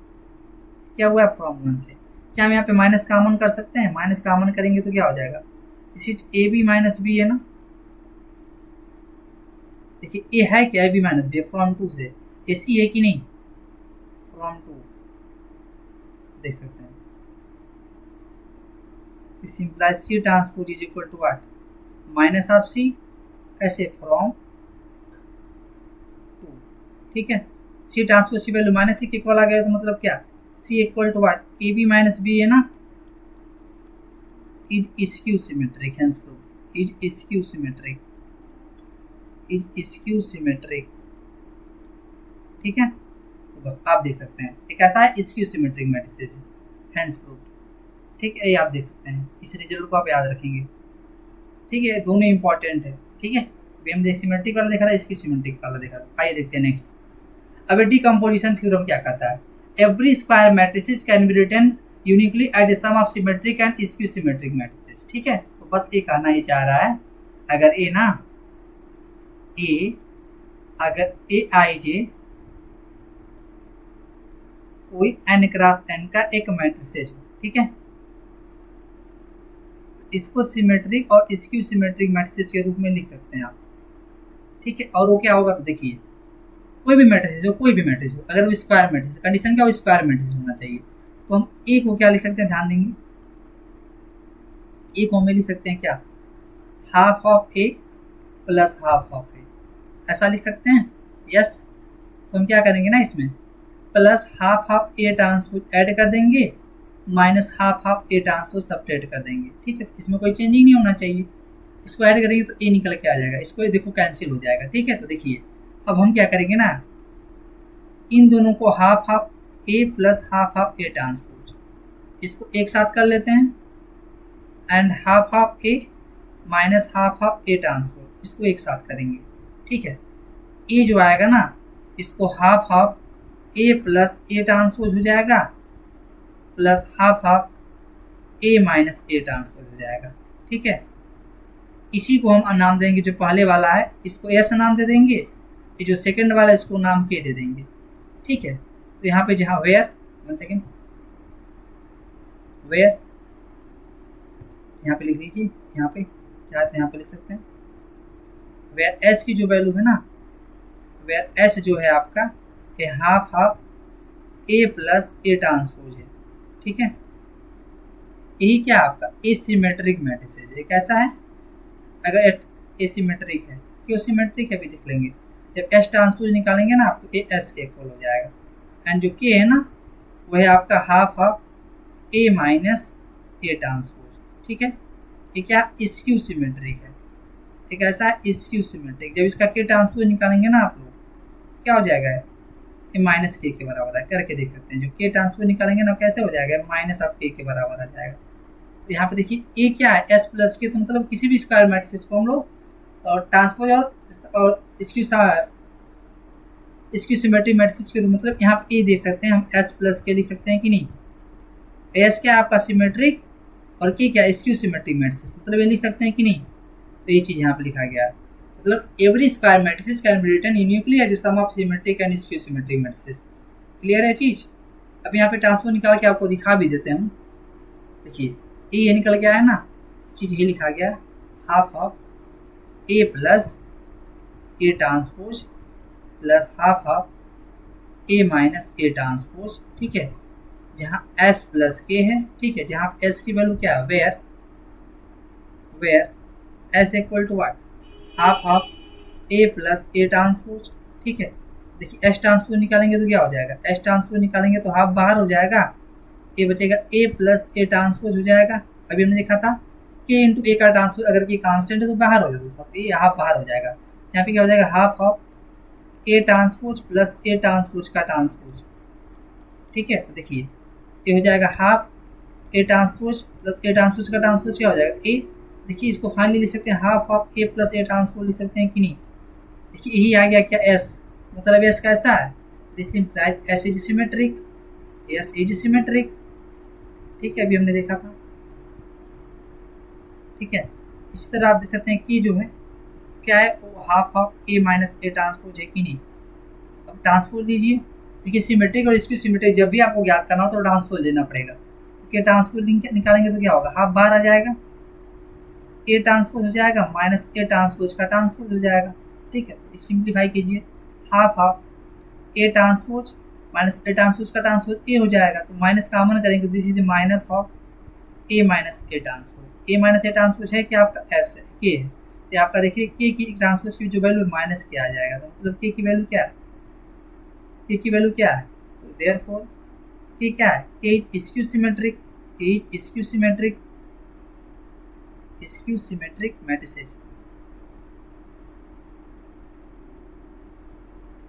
क्या हुआ है, फ्रॉम 1 से। क्या हम यहाँ पे माइनस कॉमन कर सकते हैं, माइनस कॉमन करेंगे तो क्या हो जाएगा, इसी ए बी माइनस बी है ना। देखिए ए है क्या, A B minus B from 2 से, ए सी है कि नहीं, फ्रॉम 2 देख सकते हैं। This implies C transpose is equal to what, minus of C, कैसे फ्रॉम 2, ठीक है। सी ट्रांसपोज की वैल्यू माइनस सी के इक्वल आ गया तो मतलब क्या, C equal to what, A B minus B है ना, is skew symmetric, hence proof is skew symmetric, is skew symmetric, ठीक है। तो बस आप देख सकते हैं एक ऐसा है skew symmetric matrices, hence proof, ठीक है। ये आप देख सकते हैं, इस रिजल्ट को आप याद रखेंगे, ठीक है। दोनों इंपॉर्टेंट है, ठीक है। अभी हम सिमेट्रिक वाला देखा था, इसकी सिमेट्रिक वाला देखा था। आइए देखते हैं नेक्स्ट। अब डीकम्पोजिशन थ्योरम क्या कहता है, every square matrices can be written uniquely as the sum of symmetric and skew symmetric matrices, ठीक है। तो बस ये कहना ही चाह रहा है, अगर ए ना ए, अगर ए आई जे कोई n क्रॉस n का एक मैट्रिसेस हो, ठीक है, इसको सिमेट्रिक और स्क्यू सिमेट्रिक मैट्रिसेस के रूप में लिख सकते हैं आप, ठीक है। और वो क्या होगा, तो देखिए कोई भी मैट्रिसेस हो, कोई भी मैट्रिक्स हो, अगर वो स्क्वायर मैट्रिक्स, कंडीशन क्या हो, स्क्वायर मैट्रिक्स होना चाहिए। तो हम ए को क्या लिख सकते हैं, ध्यान देंगे, ए को हमें लिख सकते हैं क्या, half of A plus half of A, ऐसा लिख सकते हैं, यस। तो हम क्या करेंगे ना, इसमें plus half of A transpose add कर देंगे, minus half of A transpose subtract कर देंगे, ठीक है। इसमें कोई चेंजिंग नहीं होना चाहिए। इसको ऐड करेंगे तो ए निकल के आ जाएगा, इसको देखो कैंसिल हो जाएगा, ठीक है। तो देखिए अब हम क्या करेंगे ना, इन दोनों को half of A plus half of A transpose, इसको एक साथ कर लेते हैं, and half of A minus half of A transpose, इसको एक साथ करेंगे, ठीक है। ए जो आएगा ना, इसको half of A plus A transpose हो जाएगा plus half of A minus A transpose हो जाएगा, ठीक है। इसी को हम नाम देंगे, जो पहले वाला है इसको एस नाम दे देंगे, ये जो सेकंड वाला है इसको नाम के दे देंगे, ठीक है। तो यहाँ पे जहाँ वेयर, 1 सेकेंड, वेयर यहाँ पे लिख दीजिए, यहाँ पे चाहे तो यहाँ पे लिख सकते हैं, वेयर एस की जो वैल्यू है ना, वेयर एस जो है आपका ये half of A plus A transpose है, ठीक है। यही क्या आपका एसिमेट्रिक मैट्रिसेस है, कैसा है, अगर एसिमेट्रिक है, क्यों सिमेट्रिक है भी देख लेंगे। जब एस ट्रांसपोज निकालेंगे ना आपको ए एस के इक्वल हो जाएगा, एंड जो के है ना वह है आपका half of A minus A transpose, ठीक है। ये क्या स्क्यू सिमेट्रिक है, एक ऐसा है स्क्यू सिमेट्रिक। जब इसका के ट्रांसपोज निकालेंगे ना आप लोग, क्या हो जाएगा, ये माइनस के बराबर है, करके देख सकते हैं। जो के ट्रांसपोज निकालेंगे ना कैसे हो जाएगा, माइनस ऑफ के बराबर आ जाएगा। तो यहाँ पे देखिए ए क्या है, एस प्लस के, तो मतलब किसी भी स्क्वायर मैट्रिक्स को हम लोग और ट्रांसपोज और इसकी सिमेट्रिक मैट्रिक्स के, मतलब यहाँ पे ए देख सकते हैं हम, एस प्लस के लिख सकते हैं कि नहीं। एस क्या है आपका सिमेट्रिक और के क्या स्क्यू सिमेट्रिक मैट्रिक्स, मतलब ये लिख सकते हैं कि नहीं। तो ये चीज़ यहाँ पे लिखा गया है, मतलब every square matrix can be written uniquely as sum of symmetric and skew symmetric matrix. Clear है चीज़। अब यहाँ पे ट्रांसपोज निकाल के आपको दिखा भी देते हैं। देखिए ये निकल गया है ना, चीज़ ये लिखा गया half of A plus A transpose plus half of A minus A transpose, ठीक है, जहाँ एस प्लस के है, ठीक है, जहाँ एस की वैल्यू क्या है, where S equal to what, half of A plus A transpose, ठीक है। देखिए एस ट्रांसपोज निकालेंगे तो क्या हो जाएगा, एस ट्रांसपोज निकालेंगे तो हाफ बाहर हो जाएगा, ये बचेगा ए प्लस ए ट्रांसपोज हो जाएगा। अभी हमने देखा था के इंटू ए का ट्रांसपोज अगर के कांस्टेंट है तो बाहर हो जाएगा, तो ये हाफ बाहर हो जाएगा। यहाँ पे क्या हो जाएगा, half of A transpose plus A transpose का ट्रांसपोज, ठीक है। तो देखिए ये हो जाएगा half A transpose plus A transpose का ट्रांसपोज क्या हो जाएगा, ए। देखिए इसको फाइनली लिख सकते हैं half of A plus A transpose लिख सकते हैं कि नहीं। देखिए यही आ गया क्या, एस, मतलब एस कैसा है, this implies S is symmetric, S is symmetric, ठीक है, अभी हमने देखा था, ठीक है। इसी तरह आप देख सकते हैं कि जो है क्या है, वो half of A minus A transpose है कि नहीं। अब ट्रांसपोज लीजिए, देखिए सिमेट्रिक और इसकी सिमेट्रिक जब भी आपको ज्ञात करना हो तो ट्रांसपोज लेना पड़ेगा। क्योंकि ट्रांसपोज निकालेंगे तो क्या होगा, हाफ बाहर आ जाएगा, ए ट्रांसपोज हो जाएगा माइनस ए ट्रांसपोज का ट्रांसपोज हो जाएगा, ठीक है। सिंप्लीफाई कीजिए, half of A transpose minus A transpose का ट्रांसपोज ए हो जाएगा, तो माइनस कॉमन करेंगे तो this is minus of A minus A transpose. A minus A transpose है क्या आपका, एस है, के है, तो आपका देखिए के की ट्रांसपोज की जो वैल्यू माइनस के आ जाएगा, तो मतलब के की वैल्यू क्या है, के की वैल्यू क्या है, तो देयरफॉर के क्या है, के इज स्क्यू सिमेट्रिक, के is skew symmetric, skew symmetric matrices,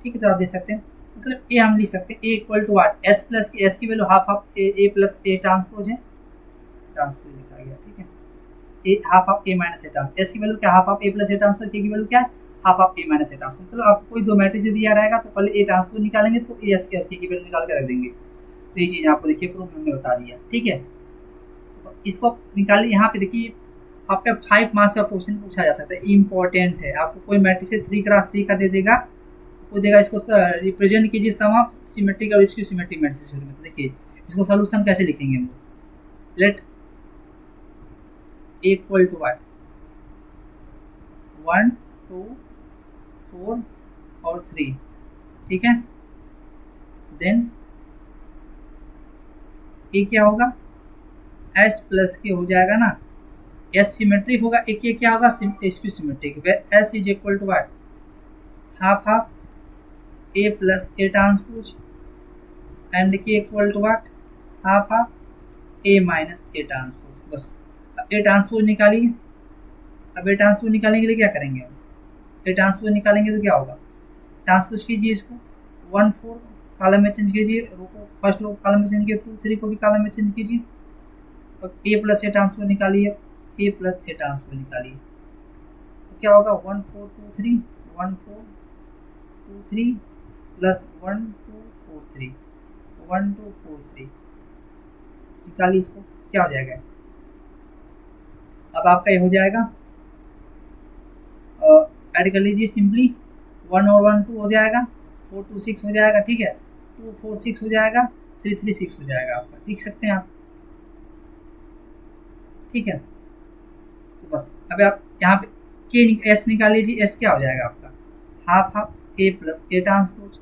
ठीक है। तो आप देख सकते हैं, मतलब ए हम लिख सकते हैं A equal to what, S plus K, S की value half of A plus A transpose है, ट्रांसपोज लिखा गया, ठीक है, A half of A minus A transpose, S की वैल्यू क्या, half of A plus A transpose, K की value क्या है, half of A minus A transpose. मतलब आपको कोई दो मैट्रिक्स दिया रहेगा तो पहले ए ट्रांसपोज निकालेंगे तो ए एस के की वैल्यू निकाल के रख देंगे। तो ये चीज़ आपको देखिए प्रूफ हमने बता दिया, ठीक है। तो इसको निकालिए, यहाँ पे देखिए आपका 5 मार्क्स का क्वेश्चन पूछा जा सकता है, इम्पोर्टेंट है। आपको कोई मैट्रिक्स 3x3 का दे देगा, वो देगा इसको रिप्रेजेंट कीजिए सम ऑफ सिमेट्रिक और इसकी सिमेट्रिक मैट्रिक्स में। तो देखिए इसको सोल्यूशन कैसे लिखेंगे हम, let A equal to what, 1 2 4 और 3, ठीक है। देन ए क्या होगा, एस प्लस के हो जाएगा ना, एस सिमेट्रिक होगा, एक ये क्या होगा, इसकी symmetric, S is equal to what, half of A plus A transpose and K equal to what, half of A minus A transpose. बस अब ए ट्रांसपोज निकालिए, अब ए ट्रांसपोज निकालने के लिए क्या करेंगे, ए ट्रांसपोज निकालेंगे तो क्या होगा, ट्रांसपोज कीजिए इसको, 1 4 कॉलम में चेंज कीजिए, रो को फर्स्ट रो कॉलम में चेंज कीजिए, 2 3 को भी कॉलम में चेंज कीजिए, और ए प्लस ए ट्रांसपोज निकालिए, ए प्लस ए ट्रांसपोज निकालिए, तो क्या होगा, 1 4 2 3 1 4 2 3 प्लस 1 2 4 3 1 2 4 3 निकालिए इसको, क्या हो जाएगा, अब आपका ये हो जाएगा, ऐड कर लीजिए सिंपली, 1 और 1 2 हो जाएगा, 4 2 6 हो जाएगा, ठीक है, 2 4 6 हो जाएगा, 3 3 6 हो जाएगा आपका, लिख सकते हैं आप, ठीक है। तो बस अब आप यहाँ पे के एस निकाल लीजिए, एस क्या हो जाएगा आपका, half of A plus A transpose,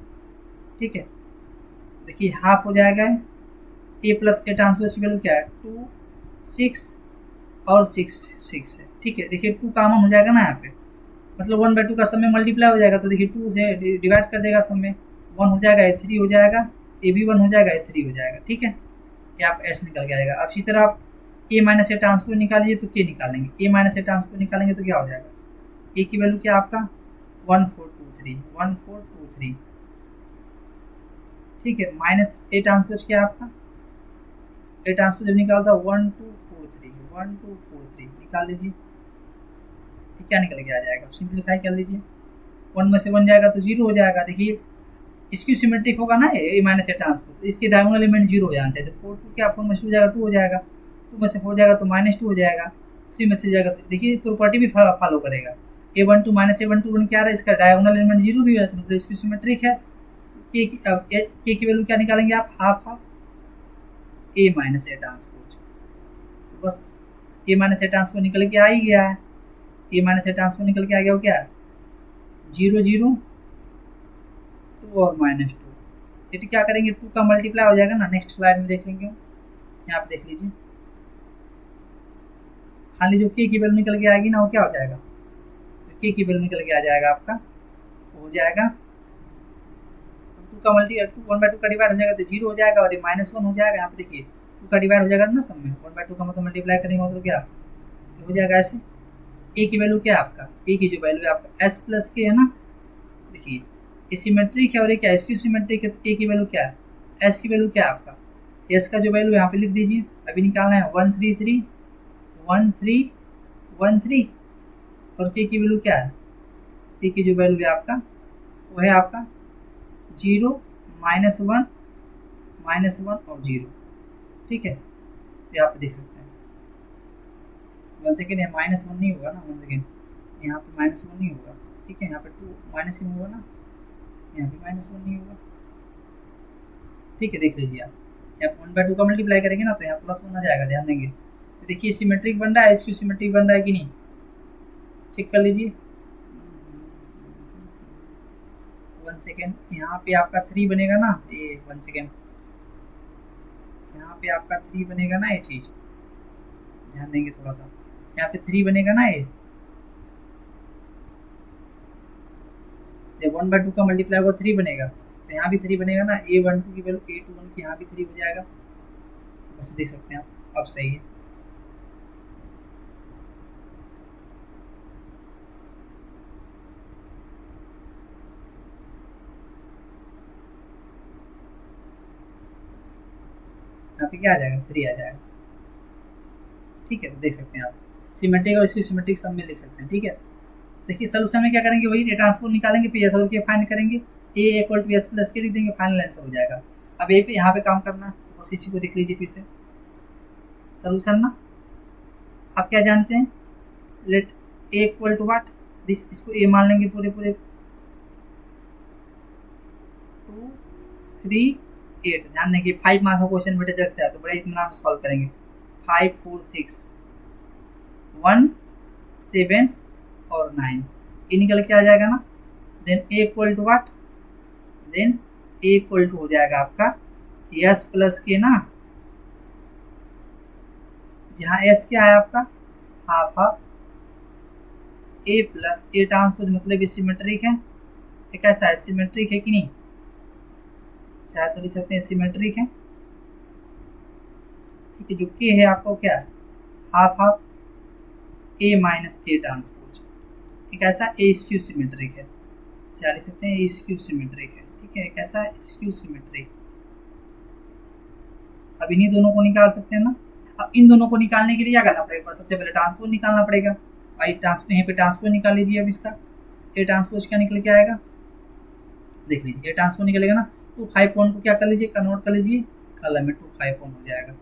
ठीक है। देखिए हाफ हो जाएगा, ए प्लस ए ट्रांसपोज की वैल्यू क्या है, 2 6 और 6 6 है, ठीक है। देखिए 2 कॉमन हो जाएगा ना यहाँ पे, मतलब 1/2 का सब में मल्टीप्लाई हो जाएगा, तो देखिए 2 से डिवाइड कर देगा सब में, 1 हो जाएगा, 3 हो जाएगा, ए भी 1 हो जाएगा, 3 हो जाएगा, ठीक है। ये आप एस निकल के आएगा। अब इसी तरह आप ए माइनस ए ट्रांसपोज निकालिए तो के निकालेंगे, ए माइनस ए ट्रांसपोज निकालेंगे तो क्या हो जाएगा, ए की वैल्यू क्या आपका 1423 ठीक है। माइनस ए ट्रांसपोज क्या आपका, ए ट्रांसपोज जब निकालता 1243 निकाल लीजिए, ये क्या निकल के आ जाएगा, सिंप्लीफाई कर लीजिए, 1 में से 1 जाएगा तो 0 हो जाएगा। देखिए इसकी सिमेट्रिक होगा ना ए माइनस ए ट्रांसपोज, तो इसके डायगोनल एलिमेंट 0 हो जाना चाहिए। तो 4 2 क्या 4 में से 2 जाएगा 2 हो जाएगा, 2 में से 4 जाएगा तो -2 हो जाएगा, 3 में से जाएगा तो देखिए प्रॉपर्टी भी फॉलो करेगा। A12 माइनस A12 बन के आ रहा है, इसका डायगोनल एलिमेंट 0 भी हो जाता है, मतलब इसकी सिमेट्रिक है। के की वैल्यू क्या निकालेंगे आप, half A minus A transpose. तो बस ए माइनस ए ट्रांसपोज निकल के आ ही गया है, ए माइनस ए ट्रांसपोज निकल के आ गया, वो क्या है 0 0 2 और -2। ये क्या करेंगे 2 का मल्टीप्लाई हो जाएगा ना, नेक्स्ट स्लाइड में देख लेंगे, यहाँ पे देख लीजिए। खाली जो के की वैल्यू निकल के आएगी ना वो क्या हो जाएगा, के की वैल्यू निकल के आ जाएगा आपका, हो जाएगा 2 का मल्टी 2 1/2 का डिवाइड हो जाएगा तो 0 हो जाएगा, और ये -1 हो जाएगा। यहाँ पे देखिए 2 का डिवाइड हो जाएगा ना सब में, 1/2 का मतलब मल्टीप्लाई करेंगे मतलब क्या हो जाएगा ऐसे। ए की वैल्यू क्या है आपका, ए की जो वैल्यू है आपका एस प्लस के है ना, देखिए ये सिमेट्रिक है और ये क्या इसकी सिमेट्रिक है, तो ए की वैल्यू क्या है, एस की वैल्यू क्या है आपका, एस का जो वैल्यू यहाँ पे लिख दीजिए, अभी निकालना है 133 और के की वैल्यू क्या है, के की जो वैल्यू है आपका वो है आपका 0 -1 और 0 ठीक है। तो यहाँ पे देख सकते हैं 1 सेकेंड, यहाँ -1 नहीं होगा ना, 1 सेकेंड यहाँ पे -1 नहीं होगा ठीक है, यहाँ पे 2 माइनस ही होगा ना, यहाँ पे -1 नहीं होगा ठीक है। देख लीजिए आप यहाँ 1/2 का मल्टीप्लाई करेंगे ना तो यहाँ +1 आ जाएगा, ध्यान देंगे। तो देखिए सिमेट्रिक बन रहा है, इसकी सिमेट्रिक बन रहा है कि नहीं, चेक कर लीजिए। 1 सेकेंड, यहाँ पे आपका 3 बनेगा ना, ये 1 सेकेंड यहाँ पे आपका 3 बनेगा ना, ये चीज़ ध्यान देंगे थोड़ा सा, यहाँ पे 3 बनेगा ना, ये जब 1/2 का मल्टीप्लाई होगा 3 बनेगा, तो यहाँ भी 3 बनेगा ना, A12 की वैल्यू A21 की यहाँ भी 3 हो जाएगा। बस देख सकते हैं आप, अब सही है। यहाँ पे क्या आ जाएगा 3 आ जाएगा ठीक है। तो देख सकते हैं आप सिमेट्रिक और इसकी सिमेट्रिक सब में लिख सकते हैं ठीक है। देखिए सोल्यूशन में क्या करेंगे, वही ट्रांसपोज निकालेंगे, फिर एस और के फाइंड करेंगे, ए इक्वल टू एस प्लस के लिख देंगे, फाइनल आंसर हो जाएगा। अब ए पे यहाँ पे काम करना है, बस इसी को देख लीजिए फिर से सोल्यूशन ना। आप क्या जानते हैं, let A equal to what this, इसको ए मान लेंगे पूरे 2 3 8। ध्यान देंगे 5 मार्क्स का क्वेश्चन बेटे रखता है तो बड़े इत्मीनान से सॉल्व करेंगे। 5 4 6 1 7 और 9 ये निकल के आ जाएगा ना। Then A equal to what, then A equal to हो जाएगा आपका एस प्लस के ना, जहाँ एस क्या है आपका half A plus A transpose, मतलब ये सिमेट्रिक है, ये कैसा है सिमेट्रिक है कि नहीं, चाहे तो लिख सकते हैं सिमेट्रिक है ठीक है। जो के है आपको क्या है half A minus A transpose, एक ऐसा ए स्क्यू सिमेट्रिक है, चाहे लिख सकते हैं ए स्क्यू सिमेट्रिक है ठीक है, एक ऐसा स्क्यू सिमेट्रिक। अब इन्हीं दोनों को निकाल सकते हैं ना। अब इन दोनों को निकालने के लिए क्या करना पड़ेगा, सबसे पहले ट्रांसपोज निकालना पड़ेगा। भाई ट्रांसपोज यहीं पे ट्रांसपोज निकाल लीजिए। अब इसका ए ट्रांसपोज क्या निकल के आएगा, देख लीजिए ए ट्रांसपोज निकलेगा ना, 2 5 1 को क्या कर लीजिए कन्वर्ट कर लीजिए कॉलम में, 2 5 1 हो जाएगा।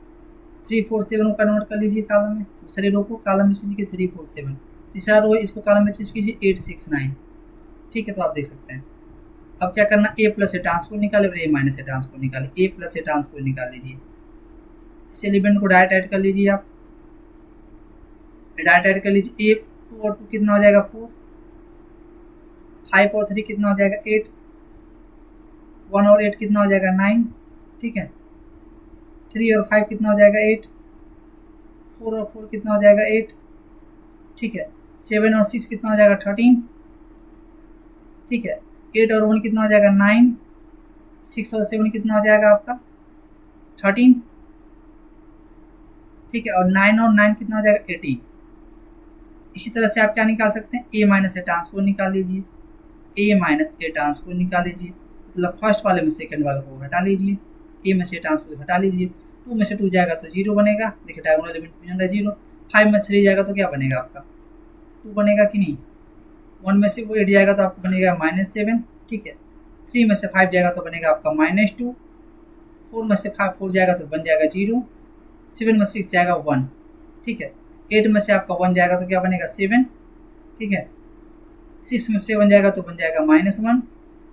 3 4 7 को कन्वर्ट कर लीजिए कॉलम में, दूसरे रो को कॉलम में चेंज कीजिए 3 4 7, तीसरा रो है इसको कॉलम में चेंज कीजिए 8 6 9 ठीक है। तो आप देख सकते हैं अब क्या करना, ए प्लस ए ट्रांसपोज निकाले और ए माइनस ए ट्रांसपोज निकाले, ए प्लस ए ट्रांसपोज निकाल लीजिए। इस एलिमेंट को डायरेक्ट ऐड कर लीजिए, आप डायरेक्ट ऐड कर लीजिए। 2 और 2 कितना हो जाएगा 4, 5 और 3 कितना हो जाएगा 8, 1 और 8 कितना हो जाएगा 9 ठीक है। 3 और 5 कितना हो जाएगा 8, 4 और 4 कितना हो जाएगा 8 ठीक है। 7 और 6 कितना हो जाएगा 13 ठीक है। 8 और 1 कितना हो जाएगा 9, 6 और 7 कितना हो जाएगा आपका 13 ठीक है। और 9 और 9 कितना हो जाएगा 18, इसी तरह से आप क्या निकाल सकते हैं, ए माइनस ए ट्रांसपोज निकाल लीजिए, ए माइनस ए ट्रांसपोज निकाल लीजिए, मतलब फर्स्ट वाले में सेकंड वाले को हटा लीजिए, ए में से ट्रांसपोज हटा लीजिए, 2 में से 2 जाएगा तो 0 बनेगा, देखिए डायगोनल एलिमेंट बन रहा है 0, 5 में से 3 जाएगा तो क्या बनेगा आपका 2 बनेगा कि नहीं, 1 में से वो 8 जाएगा तो आपको बनेगा -7, ठीक है, 3 में से 5 जाएगा तो बनेगा आपका -2, 4 में से 4 जाएगा तो बन जाएगा 0, 7 में 6 जाएगा 1, ठीक है, 8 में से आपका 1 जाएगा तो क्या बनेगा 7, ठीक है, 6 में 7 जाएगा तो बन जाएगा -1,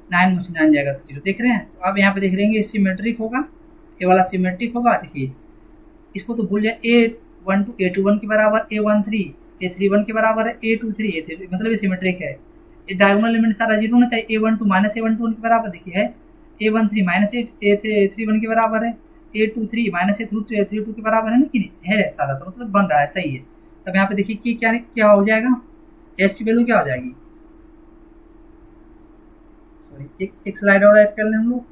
9 में से 9 जाएगा तो 0, देख रहे हैं। तो आप यहाँ पे देख लेंगे सिमेट्रिक होगा, ये वाला सिमेट्रिक होगा, देखिए इसको तो भूल जाए, A12 A21 के बराबर, A13 A31 के बराबर है, A23 A33, मतलब ये सिमेट्रिक है, ये डायगोनल एलिमेंट सारा 0 होना चाहिए, A12 माइनस A12 के बराबर देखिए है, A13 माइनस A31 के बराबर है, A23 माइनस A32 के बराबर है ना कि नहीं है सारा, तो मतलब बन रहा है, सही है। तब यहाँ पे देखिए कि क्या क्या हो जाएगा, एस की वैल्यू क्या हो जाएगी, सॉरी एक स्लाइड और ऐड कर लें हम लोग,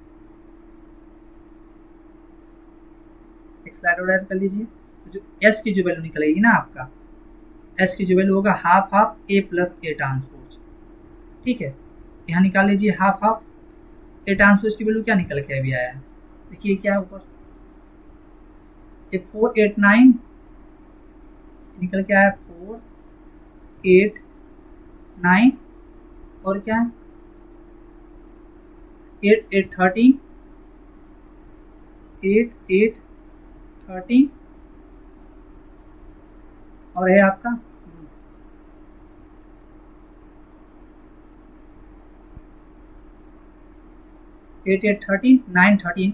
एक स्लाइड और ऐड कर लीजिए, तो जो एस की जो वैल्यू निकलेगी ना आपका, एस की जो वैल्यू होगा half A plus A transpose, ठीक है, यहाँ निकाल लीजिए हाफ ए ट्रांसपोज की वैल्यू क्या निकल के अभी आया है, देखिए क्या है ऊपर, ये 489 निकल के आया 489 और क्या 8 13 और है आपका 8 8 13 9 13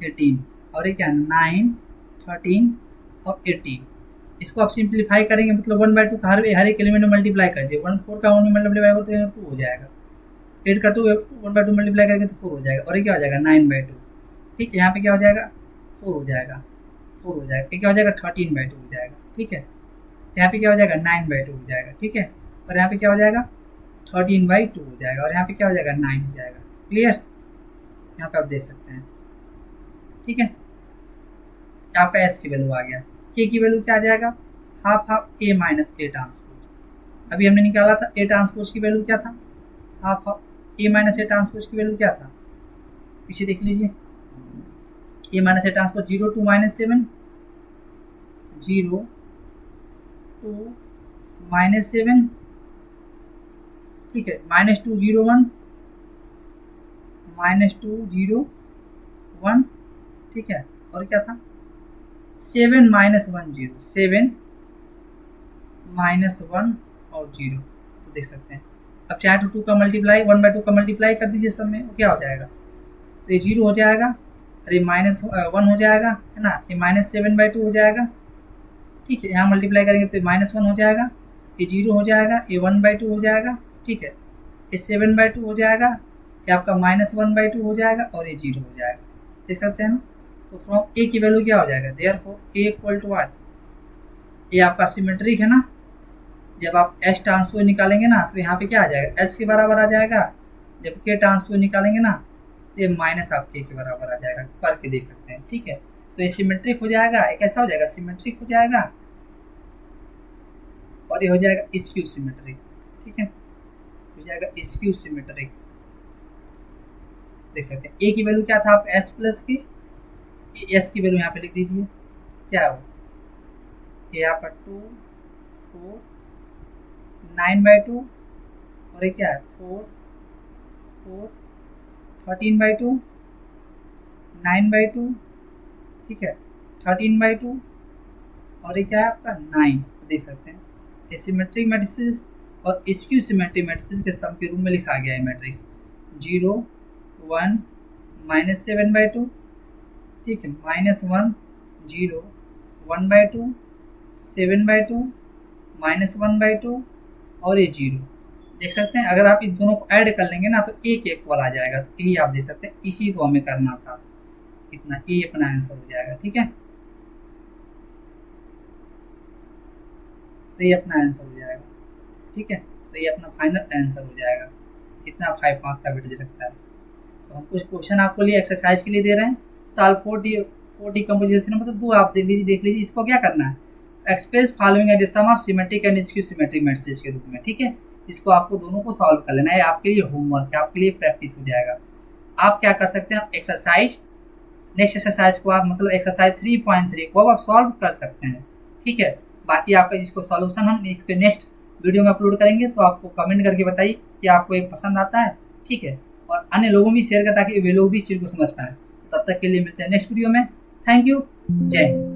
18 और ये क्या 9 13 और 18, इसको आप सिंप्लीफाई करेंगे मतलब 1/2 का हर एक एलिमेंट में मल्टीप्लाई कर दीजिए, 4 का 1 में मल्टीप्लाई करोगे तो 2 हो जाएगा, 8 का 2 1/2 मल्टीप्लाई करके तो 4 हो जाएगा, और ये क्या हो जाएगा 9/2, ठीक है, यहाँ पे क्या हो जाएगा 4 हो जाएगा, 4 हो जाएगा, ये क्या हो जाएगा 13/2 हो जाएगा, ठीक है, यहाँ पे क्या हो जाएगा 9/2 हो जाएगा, ठीक है, और यहाँ पे क्या हो जाएगा 13/2 हो जाएगा, और यहाँ पे क्या हो जाएगा 9 हो जाएगा, क्लियर, यहाँ पे आप देख सकते हैं, ठीक है, आपका एस की वैल्यू आ गया, के की वैल्यू क्या आ जाएगा half A minus A transpose, अभी हमने निकाला था ए ट्रांसपोज की वैल्यू क्या था, half A minus A transpose की वैल्यू क्या था, पीछे देख लीजिए, ए माइनस ए ट्रांसपोज 0 2 -7 0 2 -7, ठीक है, -2 0 1 -2 0 1, ठीक है, और क्या था 7 -1 0 7 -1 और 0, तो देख सकते हैं। अब चाहे तो 2 का मल्टीप्लाई 1/2 का मल्टीप्लाई कर दीजिए सब में, क्या हो जाएगा, तो ये 0 हो जाएगा, अरे -1 हो जाएगा है ना, ये -7/2 हो जाएगा, ठीक है, यहाँ मल्टीप्लाई करेंगे तो -1 हो जाएगा, ये 0 हो जाएगा, ये 1/2 हो जाएगा, ठीक है, ये 7/2 हो जाएगा, ये आपका -1/2 हो जाएगा, और ये 0 हो जाएगा, देख सकते हैं ना। तो फ्रॉम ए की वैल्यू क्या हो जाएगा, therefore A equal to what, ये आपका सिमेट्रिक है ना, जब आप एस ट्रांसपोज निकालेंगे ना तो यहाँ पे क्या आ जाएगा एस के बराबर आ जाएगा, जब के ट्रांसपोज निकालेंगे ना तो ये माइनस आप के बराबर आ जाएगा, करके देख सकते हैं, ठीक है, तो ये सिमेट्रिक हो जाएगा, एक ऐसा हो जाएगा सिमेट्रिक हो जाएगा, और ये हो जाएगा स्क्यू सिमेट्रिक, ठीक है, हो जाएगा स्क्यू सिमेट्रिक, देख सकते हैं। ए की वैल्यू क्या था आप एस प्लस की, एस की वैल्यू यहाँ पे लिख दीजिए, क्या हो ये यहाँ पर 2 4 9/2 और ये क्या है 4 4 13/2 9/2, ठीक है, 13/2 और ये क्या है आपका 9, देख सकते हैं। ये सिमेट्रिक मैट्रिसेस और स्क्यू सिमेट्रिक मैट्रिसेस के सम के रूप में लिखा गया है मैट्रिक्स 0 1 -7/2, ठीक है, -1 0 1/2 7/2 -1/2 और ये 0, देख सकते हैं। अगर आप इन दोनों को ऐड कर लेंगे ना तो एक इक्वल आ जाएगा, तो यही आप देख सकते हैं, इसी को हमें करना था, इतना ये अपना आंसर हो जाएगा, ठीक है, तो ये अपना आंसर हो जाएगा, ठीक है, तो ये अपना फाइनल आंसर हो जाएगा, इतना 5 मार्क्स का वेटेज रखता है। तो हम कुछ क्वेश्चन आपको लिए एक्सरसाइज के लिए दे रहे हैं, साल 40 कंपोजिशन मतलब 2 आप देख लीजिए, इसको क्या करना है express following as sum of symmetric and skew symmetric matrices के रूप में, ठीक है। इसको आपको दोनों को सॉल्व कर लेना है, आपके लिए होमवर्क है, आपके लिए प्रैक्टिस हो जाएगा। आप क्या कर सकते हैं, एक्सरसाइज नेक्स्ट एक्सरसाइज को आप मतलब एक्सरसाइज 3.3 को आप सॉल्व कर सकते हैं, ठीक है। बाकी आपका जिसको सॉल्यूशन हम इसके नेक्स्ट वीडियो में अपलोड करेंगे, तो आपको कमेंट करके बताइए कि आपको ये पसंद आता है, ठीक है। और अन्य लोगों भी शेयर करें ताकि वे लोग भी इस चीज़ को समझ पाएँ। तब तक के लिए मिलते हैं नेक्स्ट वीडियो में। थैंक यू, जय हिंद।